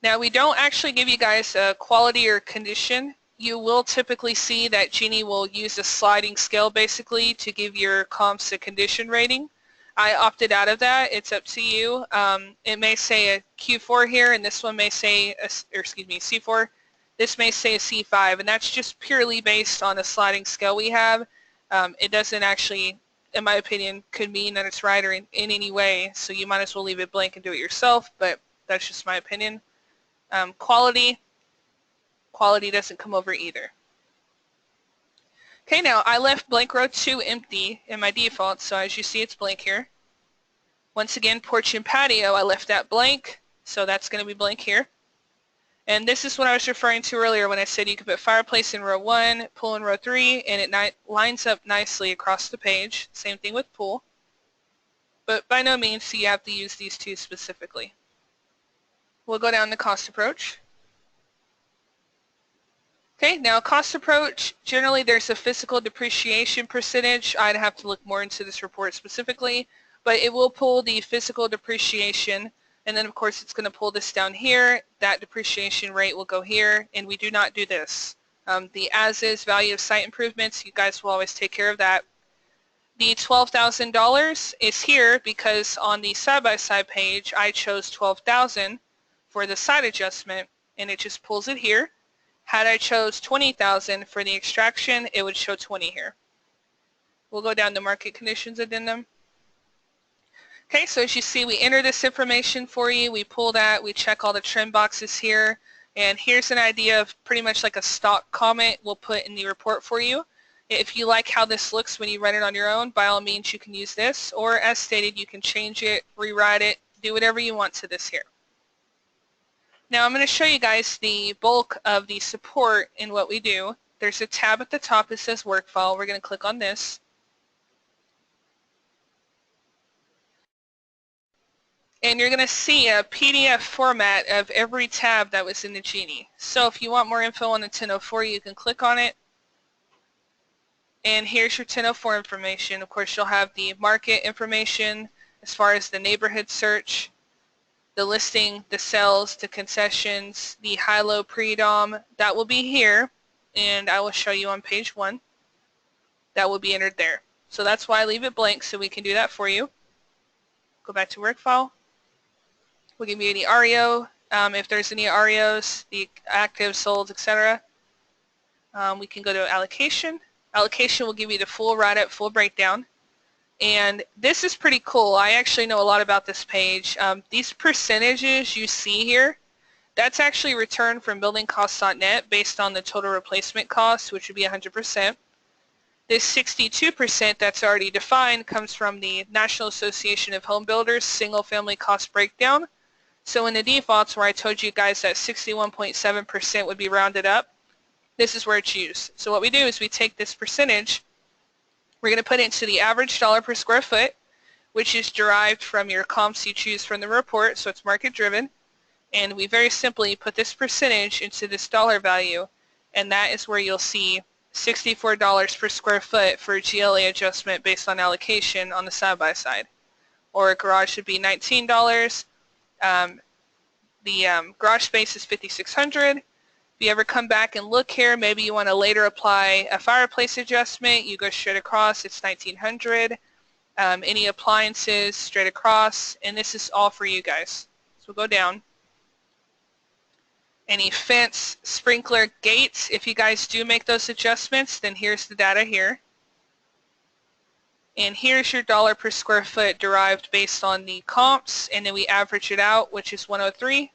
Now we don't actually give you guys a quality or condition. You will typically see that Genie will use a sliding scale basically to give your comps a condition rating. I opted out of that. It's up to you. It may say a Q4 here, and this one may say, C4. This may say a C5, and that's just purely based on the sliding scale we have. It doesn't actually, in my opinion, could mean that it's right or in any way, so you might as well leave it blank and do it yourself, but that's just my opinion. Quality doesn't come over either. Okay, now I left blank row 2 empty in my default, so as you see it's blank here. Once again, porch and patio, I left that blank, so that's going to be blank here. And this is what I was referring to earlier when I said you could put fireplace in row 1, pool in row 3, and it lines up nicely across the page. Same thing with pool. But by no means do you have to use these two specifically. We'll go down to cost approach. Okay, now cost approach, generally there's a physical depreciation percentage. I'd have to look more into this report specifically, but it will pull the physical depreciation, and then of course it's going to pull this down here. That depreciation rate will go here, and we do not do this. The as-is value of site improvements, you guys will always take care of that. The $12,000 is here because on the side-by-side page I chose $12,000 for the site adjustment, and it just pulls it here. Had I chose $20,000 for the extraction, it would show 20 here. We'll go down to market conditions addendum. Okay, so as you see, we enter this information for you. We pull that. We check all the trim boxes here. And here's an idea of pretty much like a stock comment we'll put in the report for you. If you like how this looks when you run it on your own, by all means you can use this. Or as stated, you can change it, rewrite it, do whatever you want to this here. Now I'm going to show you guys the bulk of the support in what we do. There's a tab at the top that says work file. We're going to click on this. And you're going to see a PDF format of every tab that was in the Genie. So if you want more info on the 1004, you can click on it. And here's your 1004 information. Of course, you'll have the market information as far as the neighborhood search, the listing, the sales, the concessions, the high-low pre-dom. That will be here, and I will show you on page 1. That will be entered there. So that's why I leave it blank, so we can do that for you. Go back to work file. We'll give you any REO, if there's any REOs, the active, sold, etc. We can go to allocation. Allocation will give you the full write-up, full breakdown. And this is pretty cool. I actually know a lot about this page. These percentages you see here, that's actually returned from buildingcosts.net based on the total replacement cost, which would be 100%. This 62% that's already defined comes from the National Association of Home Builders single-family cost breakdown. So in the defaults where I told you guys that 61.7% would be rounded up, this is where it's used. So what we do is we take this percentage, we're going to put it into the average dollar per square foot, which is derived from your comps you choose from the report, so it's market driven. And we very simply put this percentage into this dollar value, and that is where you'll see $64 per square foot for a GLA adjustment based on allocation on the side-by-side. Or a garage should be $19. The garage space is 5,600. If you ever come back and look here, maybe you want to later apply a fireplace adjustment, you go straight across, it's 1,900. Any appliances straight across, and this is all for you guys. So we'll go down. Any fence, sprinkler, gates, if you guys do make those adjustments, then here's the data here. And here's your dollar per square foot derived based on the comps, and then we average it out, which is 103,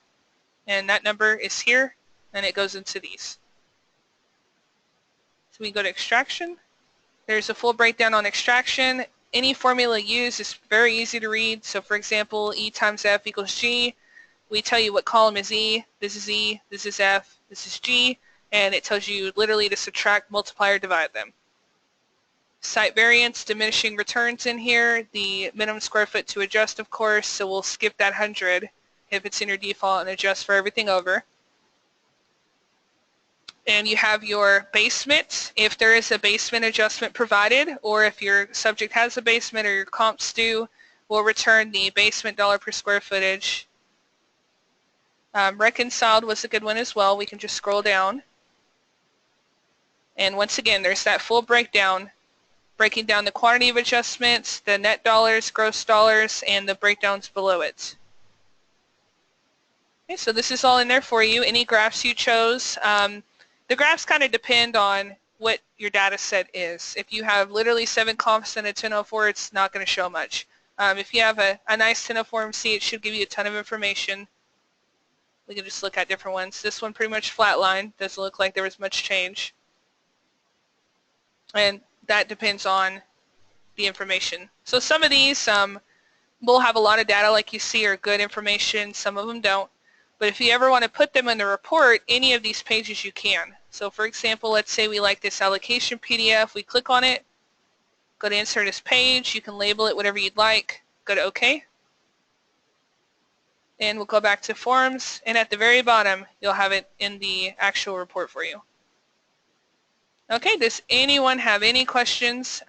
and that number is here, and it goes into these. So we go to extraction. There's a full breakdown on extraction. Any formula used is very easy to read. So for example, E times F equals G. We tell you what column is E, this is F, this is G, and it tells you literally to subtract, multiply, or divide them. Site variance, diminishing returns in here, the minimum square foot to adjust, of course, so we'll skip that 100 if it's in your default and adjust for everything over. And you have your basement, if there is a basement adjustment provided, or if your subject has a basement or your comps do, we'll return the basement dollar per square footage. Reconciled was a good one as well. We can just scroll down. And once again, there's that full breakdown, breaking down the quantity of adjustments, the net dollars, gross dollars, and the breakdowns below it. Okay, so this is all in there for you. Any graphs you chose. The graphs kind of depend on what your data set is. If you have literally 7 comps and a 1004, it's not going to show much. If you have a nice 1004 MC, it should give you a ton of information. We can just look at different ones. This one pretty much flatline. Doesn't look like there was much change. And that depends on the information. So some of these will have a lot of data like you see are good information. Some of them don't. But if you ever want to put them in the report, any of these pages you can. So for example, let's say we like this allocation PDF. We click on it, go to insert as page. You can label it whatever you'd like. Go to OK. And we'll go back to forms, and at the very bottom you'll have it in the actual report for you. Okay, does anyone have any questions?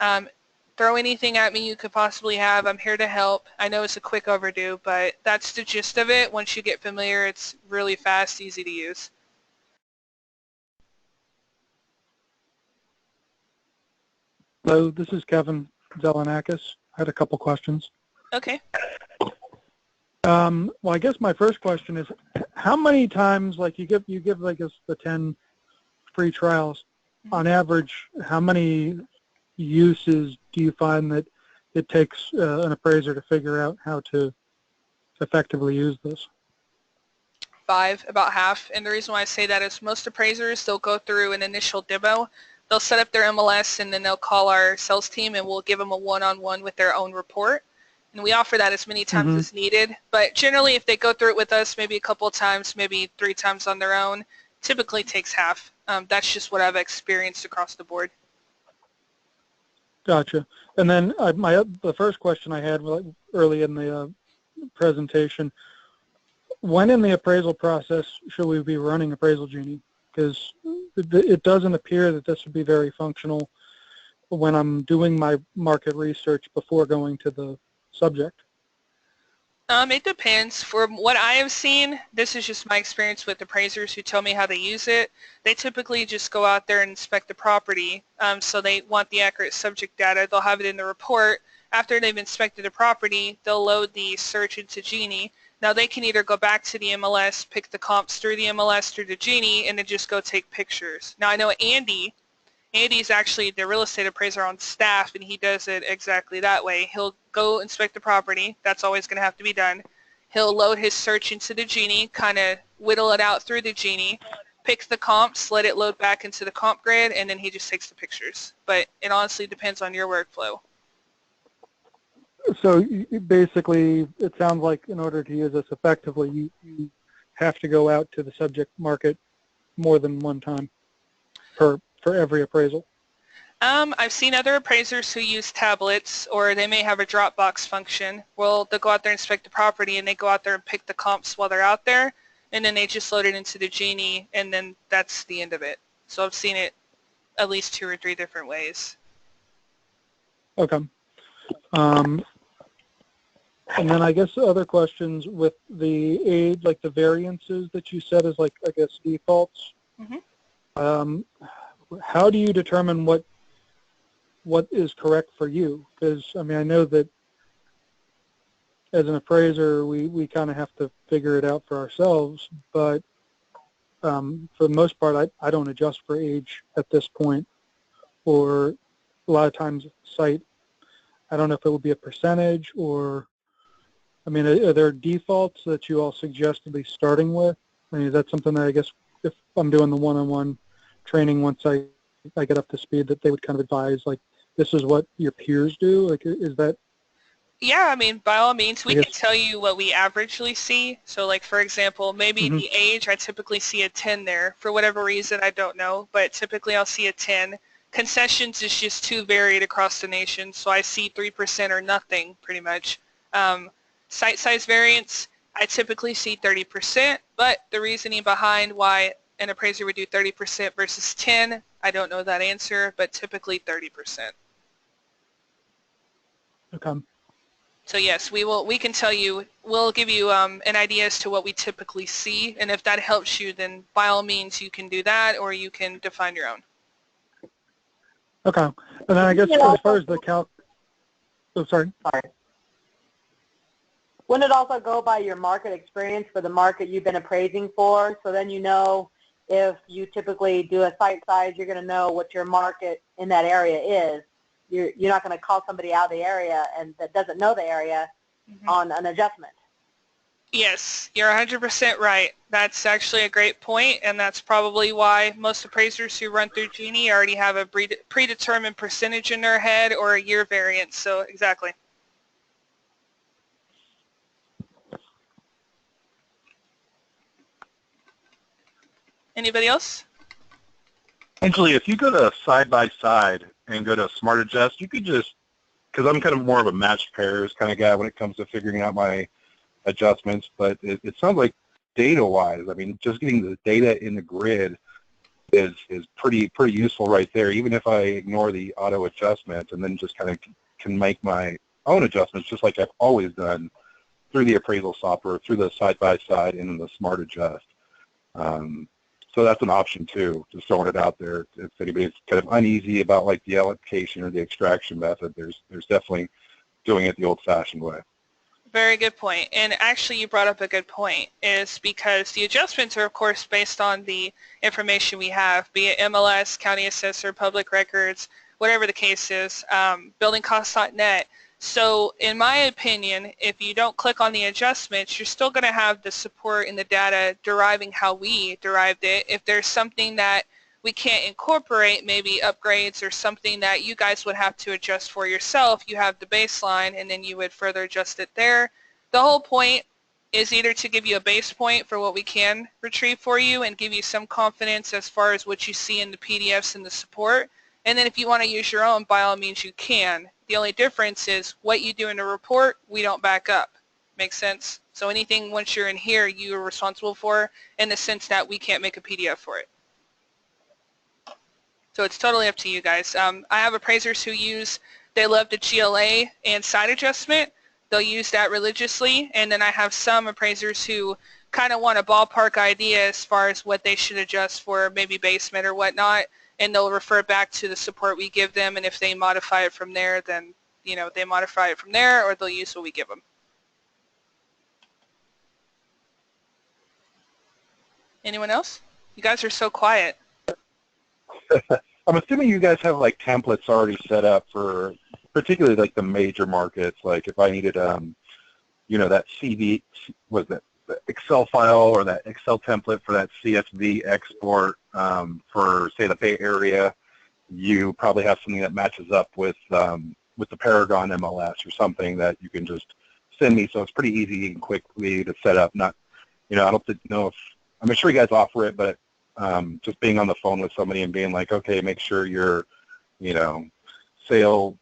Throw anything at me you could possibly have. I'm here to help. I know it's a quick overdue, but that's the gist of it. Once you get familiar, it's really fast, easy to use. Hello, this is Kevin Zelenakis. I had a couple questions. Okay. Well, I guess my first question is, how many times, like you give like us the 10 free trials, on average, how many uses do you find that it takes an appraiser to figure out how to effectively use this? 5, about half. And the reason why I say that is most appraisers, they'll go through an initial demo. They'll set up their MLS, and then they'll call our sales team, and we'll give them a one-on-one with their own report. And we offer that as many times as needed. But generally, if they go through it with us maybe a couple of times, maybe 3 times on their own, typically takes half. That's just what I've experienced across the board. Gotcha. And then the first question I had early in the presentation, when in the appraisal process should we be running Appraisal Genie? Because it doesn't appear that this would be very functional when I'm doing my market research before going to the subject. It depends. From what I have seen, this is just my experience with appraisers who tell me how they use it. They typically just go out there and inspect the property. So they want the accurate subject data. They'll have it in the report. After they've inspected the property, they'll load the search into Genie. Now they can either go back to the MLS, pick the comps through the MLS, through the Genie, and then just go take pictures. Now I know Andy's actually the real estate appraiser on staff, and he does it exactly that way. He'll go inspect the property. That's always going to have to be done. He'll load his search into the Genie, kind of whittle it out through the Genie, pick the comps, let it load back into the comp grid, and then he just takes the pictures. But it honestly depends on your workflow. So basically, it sounds like in order to use this effectively, you have to go out to the subject market more than one time for every appraisal. I've seen other appraisers who use tablets, or they may have a Dropbox function. Well, they'll go out there and inspect the property, and they go out there and pick the comps while they're out there, and then they just load it into the Genie, and then that's the end of it. So I've seen it at least 2 or 3 different ways. Okay. And then I guess other questions with the age, like the variances that you said is like, I guess, defaults. Mm-hmm. How do you determine what is correct for you? Because, I mean, I know that as an appraiser, we kind of have to figure it out for ourselves, but for the most part, I don't adjust for age at this point, or a lot of times site, I don't know if it would be a percentage or, I mean, are there defaults that you all suggest at least starting with? I mean, is that something that I guess if I'm doing the one-on-one training once I get up to speed that they would kind of advise, like, this is what your peers do? Like, is that? Yeah, I mean, by all means, I we can guess. tell you what we averagely see. So, like, for example, maybe Mm-hmm. the age, I typically see a 10 there. For whatever reason, I don't know, but typically I'll see a 10. Concessions is just too varied across the nation, so I see 3% or nothing, pretty much. Site size variance, I typically see 30%, but the reasoning behind why an appraiser would do 30% versus 10, I don't know that answer, but typically 30%. Okay. So yes, we can tell you, we'll give you an idea as to what we typically see, and if that helps you, then by all means you can do that, or you can define your own. Okay. And then I guess as far as the oh, sorry. Wouldn't it also go by your market experience for the market you've been appraising for? So then you know if you typically do a site size, you're going to know what your market in that area is. You're not going to call somebody out of the area and that doesn't know the area on an adjustment. Yes, you're 100% right. That's actually a great point, and that's probably why most appraisers who run through Genie already have a predetermined percentage in their head or a year variance. So exactly. Anybody else? Angela, if you go to side by side and go to Smart Adjust, you could just, because I'm kind of more of a matched pairs kind of guy when it comes to figuring out my adjustments, but it sounds like data-wise, I mean, just getting the data in the grid is pretty useful right there, even if I ignore the auto adjustment and then just kind of can make my own adjustments just like I've always done through the appraisal software, through the side by side and the Smart Adjust. So that's an option too, just throwing it out there. If anybody's kind of uneasy about like the allocation or the extraction method, there's definitely doing it the old-fashioned way. Very good point. And actually you brought up a good point, is because the adjustments are of course based on the information we have, be it MLS, county assessor, public records, whatever the case is, buildingcosts.net. So in my opinion, if you don't click on the adjustments, you're still going to have the support in the data deriving how we derived it. If there's something that we can't incorporate, maybe upgrades or something that you guys would have to adjust for yourself, you have the baseline and then you would further adjust it there. The whole point is either to give you a base point for what we can retrieve for you and give you some confidence as far as what you see in the PDFs and the support. And then if you want to use your own, by all means you can. The only difference is what you do in the report, we don't back up. Makes sense? So anything once you're in here, you are responsible for, in the sense that we can't make a PDF for it. So it's totally up to you guys. I have appraisers who they love the GLA and side adjustment. They'll use that religiously. And then I have some appraisers who kind of want a ballpark idea as far as what they should adjust for, maybe basement or whatnot. And they'll refer back to the support we give them. And if they modify it from there, then, you know, they modify it from there, or they'll use what we give them. Anyone else? You guys are so quiet. I'm assuming you guys have like templates already set up for particularly like the major markets. Like if I needed, you know, that CV, was that the Excel file or that Excel template for that CSV export for say the Bay Area, you probably have something that matches up with the Paragon MLS or something that you can just send me. So it's pretty easy and quickly to set up. Not, you know, I don't know if, I'm sure you guys offer it, but just being on the phone with somebody and being like, okay, make sure your, you know, sale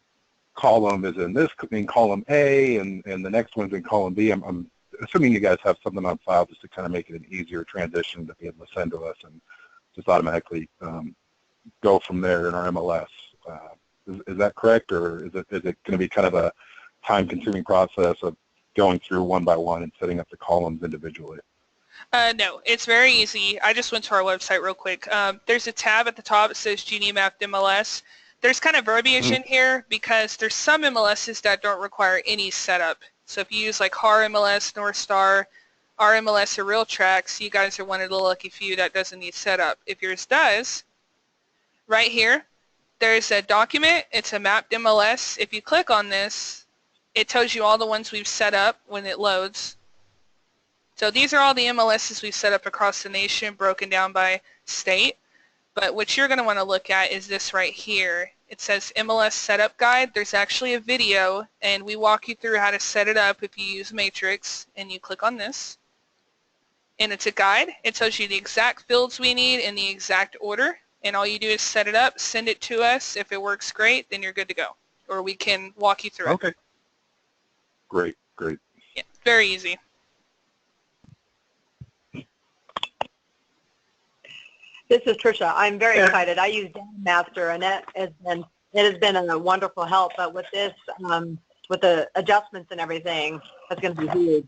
column is in column A and the next one's in column B. I'm assuming you guys have something on file just to kind of make it an easier transition to be able to send to us and just automatically go from there in our MLS. Is that correct, or is it going to be kind of a time-consuming process of going through one by one and setting up the columns individually? No, it's very easy. I just went to our website real quick. There's a tab at the top that says Genie Mapped MLS. There's kind of verbiage in here because there's some MLSs that don't require any setup. So if you use like HAR MLS, North Star, RMLS, or Real Tracks, you guys are one of the lucky few that doesn't need setup. If yours does, right here, there's a document. It's a mapped MLS. If you click on this, it tells you all the ones we've set up when it loads. So these are all the MLSs we've set up across the nation, broken down by state. But what you're going to want to look at is this right here. It says MLS Setup Guide. There's actually a video, and we walk you through how to set it up if you use Matrix, and you click on this. And it's a guide. It tells you the exact fields we need in the exact order, and all you do is set it up, send it to us. If it works great, then you're good to go, or we can walk you through it. Okay. Great, great. Yeah, very easy. This is Tricia. I'm very excited. I use Master, and it has been a wonderful help. But with this, with the adjustments and everything, that's going to be huge.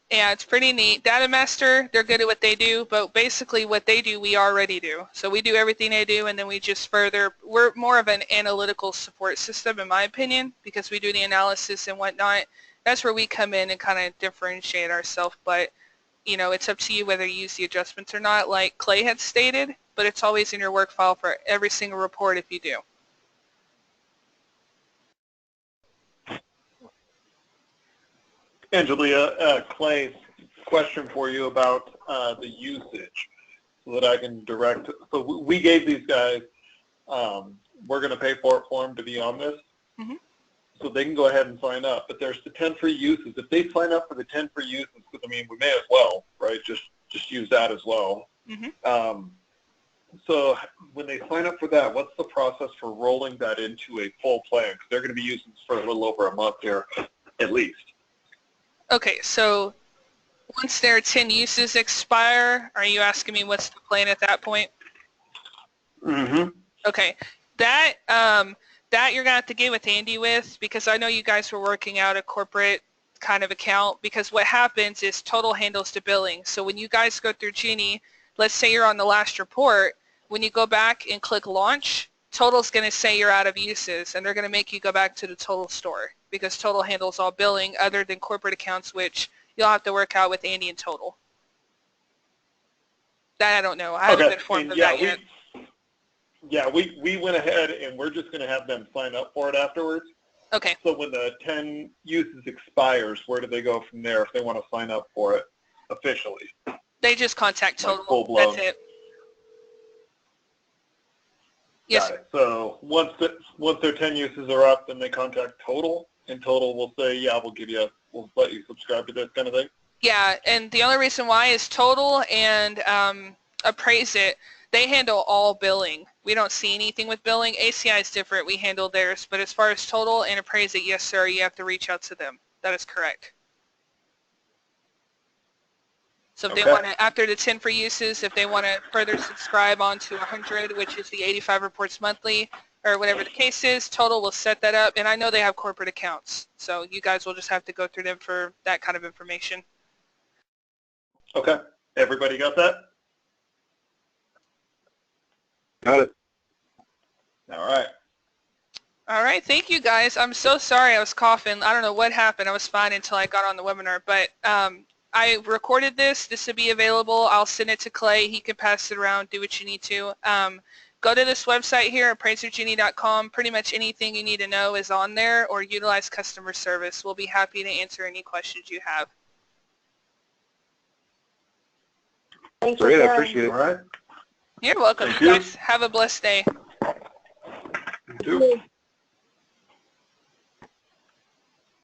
Yeah, it's pretty neat. Data Master, they're good at what they do, but basically what they do, we already do. So we do everything they do, and then we just we're more of an analytical support system, in my opinion, because we do the analysis and whatnot. That's where we come in and kind of differentiate ourselves, but you know, it's up to you whether you use the adjustments or not, like Clay had stated, but it's always in your work file for every single report if you do. Angelia, Clay's question for you about the usage so that I can direct. So we gave these guys, we're going to pay for them to be on this. Mm-hmm. So they can go ahead and sign up. But there's the 10 free uses. If they sign up for the 10 free uses, because I mean, we may as well, right? Just use that as well. Mm-hmm. So when they sign up for that, what's the process for rolling that into a full plan? Because they're going to be using this for a little over a month here, at least. Okay, so once their 10 uses expire, are you asking me what's the plan at that point? Mm-hmm. Okay, that you're going to have to get with Andy with, because I know you guys were working out a corporate kind of account, because what happens is Total handles the billing. So when you guys go through Genie, let's say you're on the last report, when you go back and click launch, Total's going to say you're out of uses, and they're going to make you go back to the Total store, because Total handles all billing other than corporate accounts, which you'll have to work out with Andy and Total. That I don't know. I haven't been informed of that yet. Yeah, we went ahead and we're just going to have them sign up for it afterwards. Okay. So when the 10 uses expires, where do they go from there if they want to sign up for it officially? They just contact Total. Like full-blown. That's it. Yes. Got it. So once their 10 uses are up, then they contact Total, and Total will say, yeah, we'll let you subscribe to this kind of thing. Yeah, and the only reason why is Total and Appraise It. They handle all billing. We don't see anything with billing. ACI is different. We handle theirs. But as far as Total and Appraise It, yes, sir, you have to reach out to them. That is correct. So if they want to, after the 10 free uses, if they want to further subscribe on to 100, which is the 85 reports monthly, or whatever the case is, Total will set that up. And I know they have corporate accounts. So you guys will just have to go through them for that kind of information. Okay. Everybody got that? Got it. All right. All right. Thank you, guys. I'm so sorry I was coughing. I don't know what happened. I was fine until I got on the webinar. But I recorded this. This will be available. I'll send it to Clay. He can pass it around, do what you need to. Go to this website here, appraisergenie.com. Pretty much anything you need to know is on there, or utilize customer service. We'll be happy to answer any questions you have. Thanks Great, for I sharing. appreciate it. All right. You're welcome. Thank You you. guys have a blessed day. You too.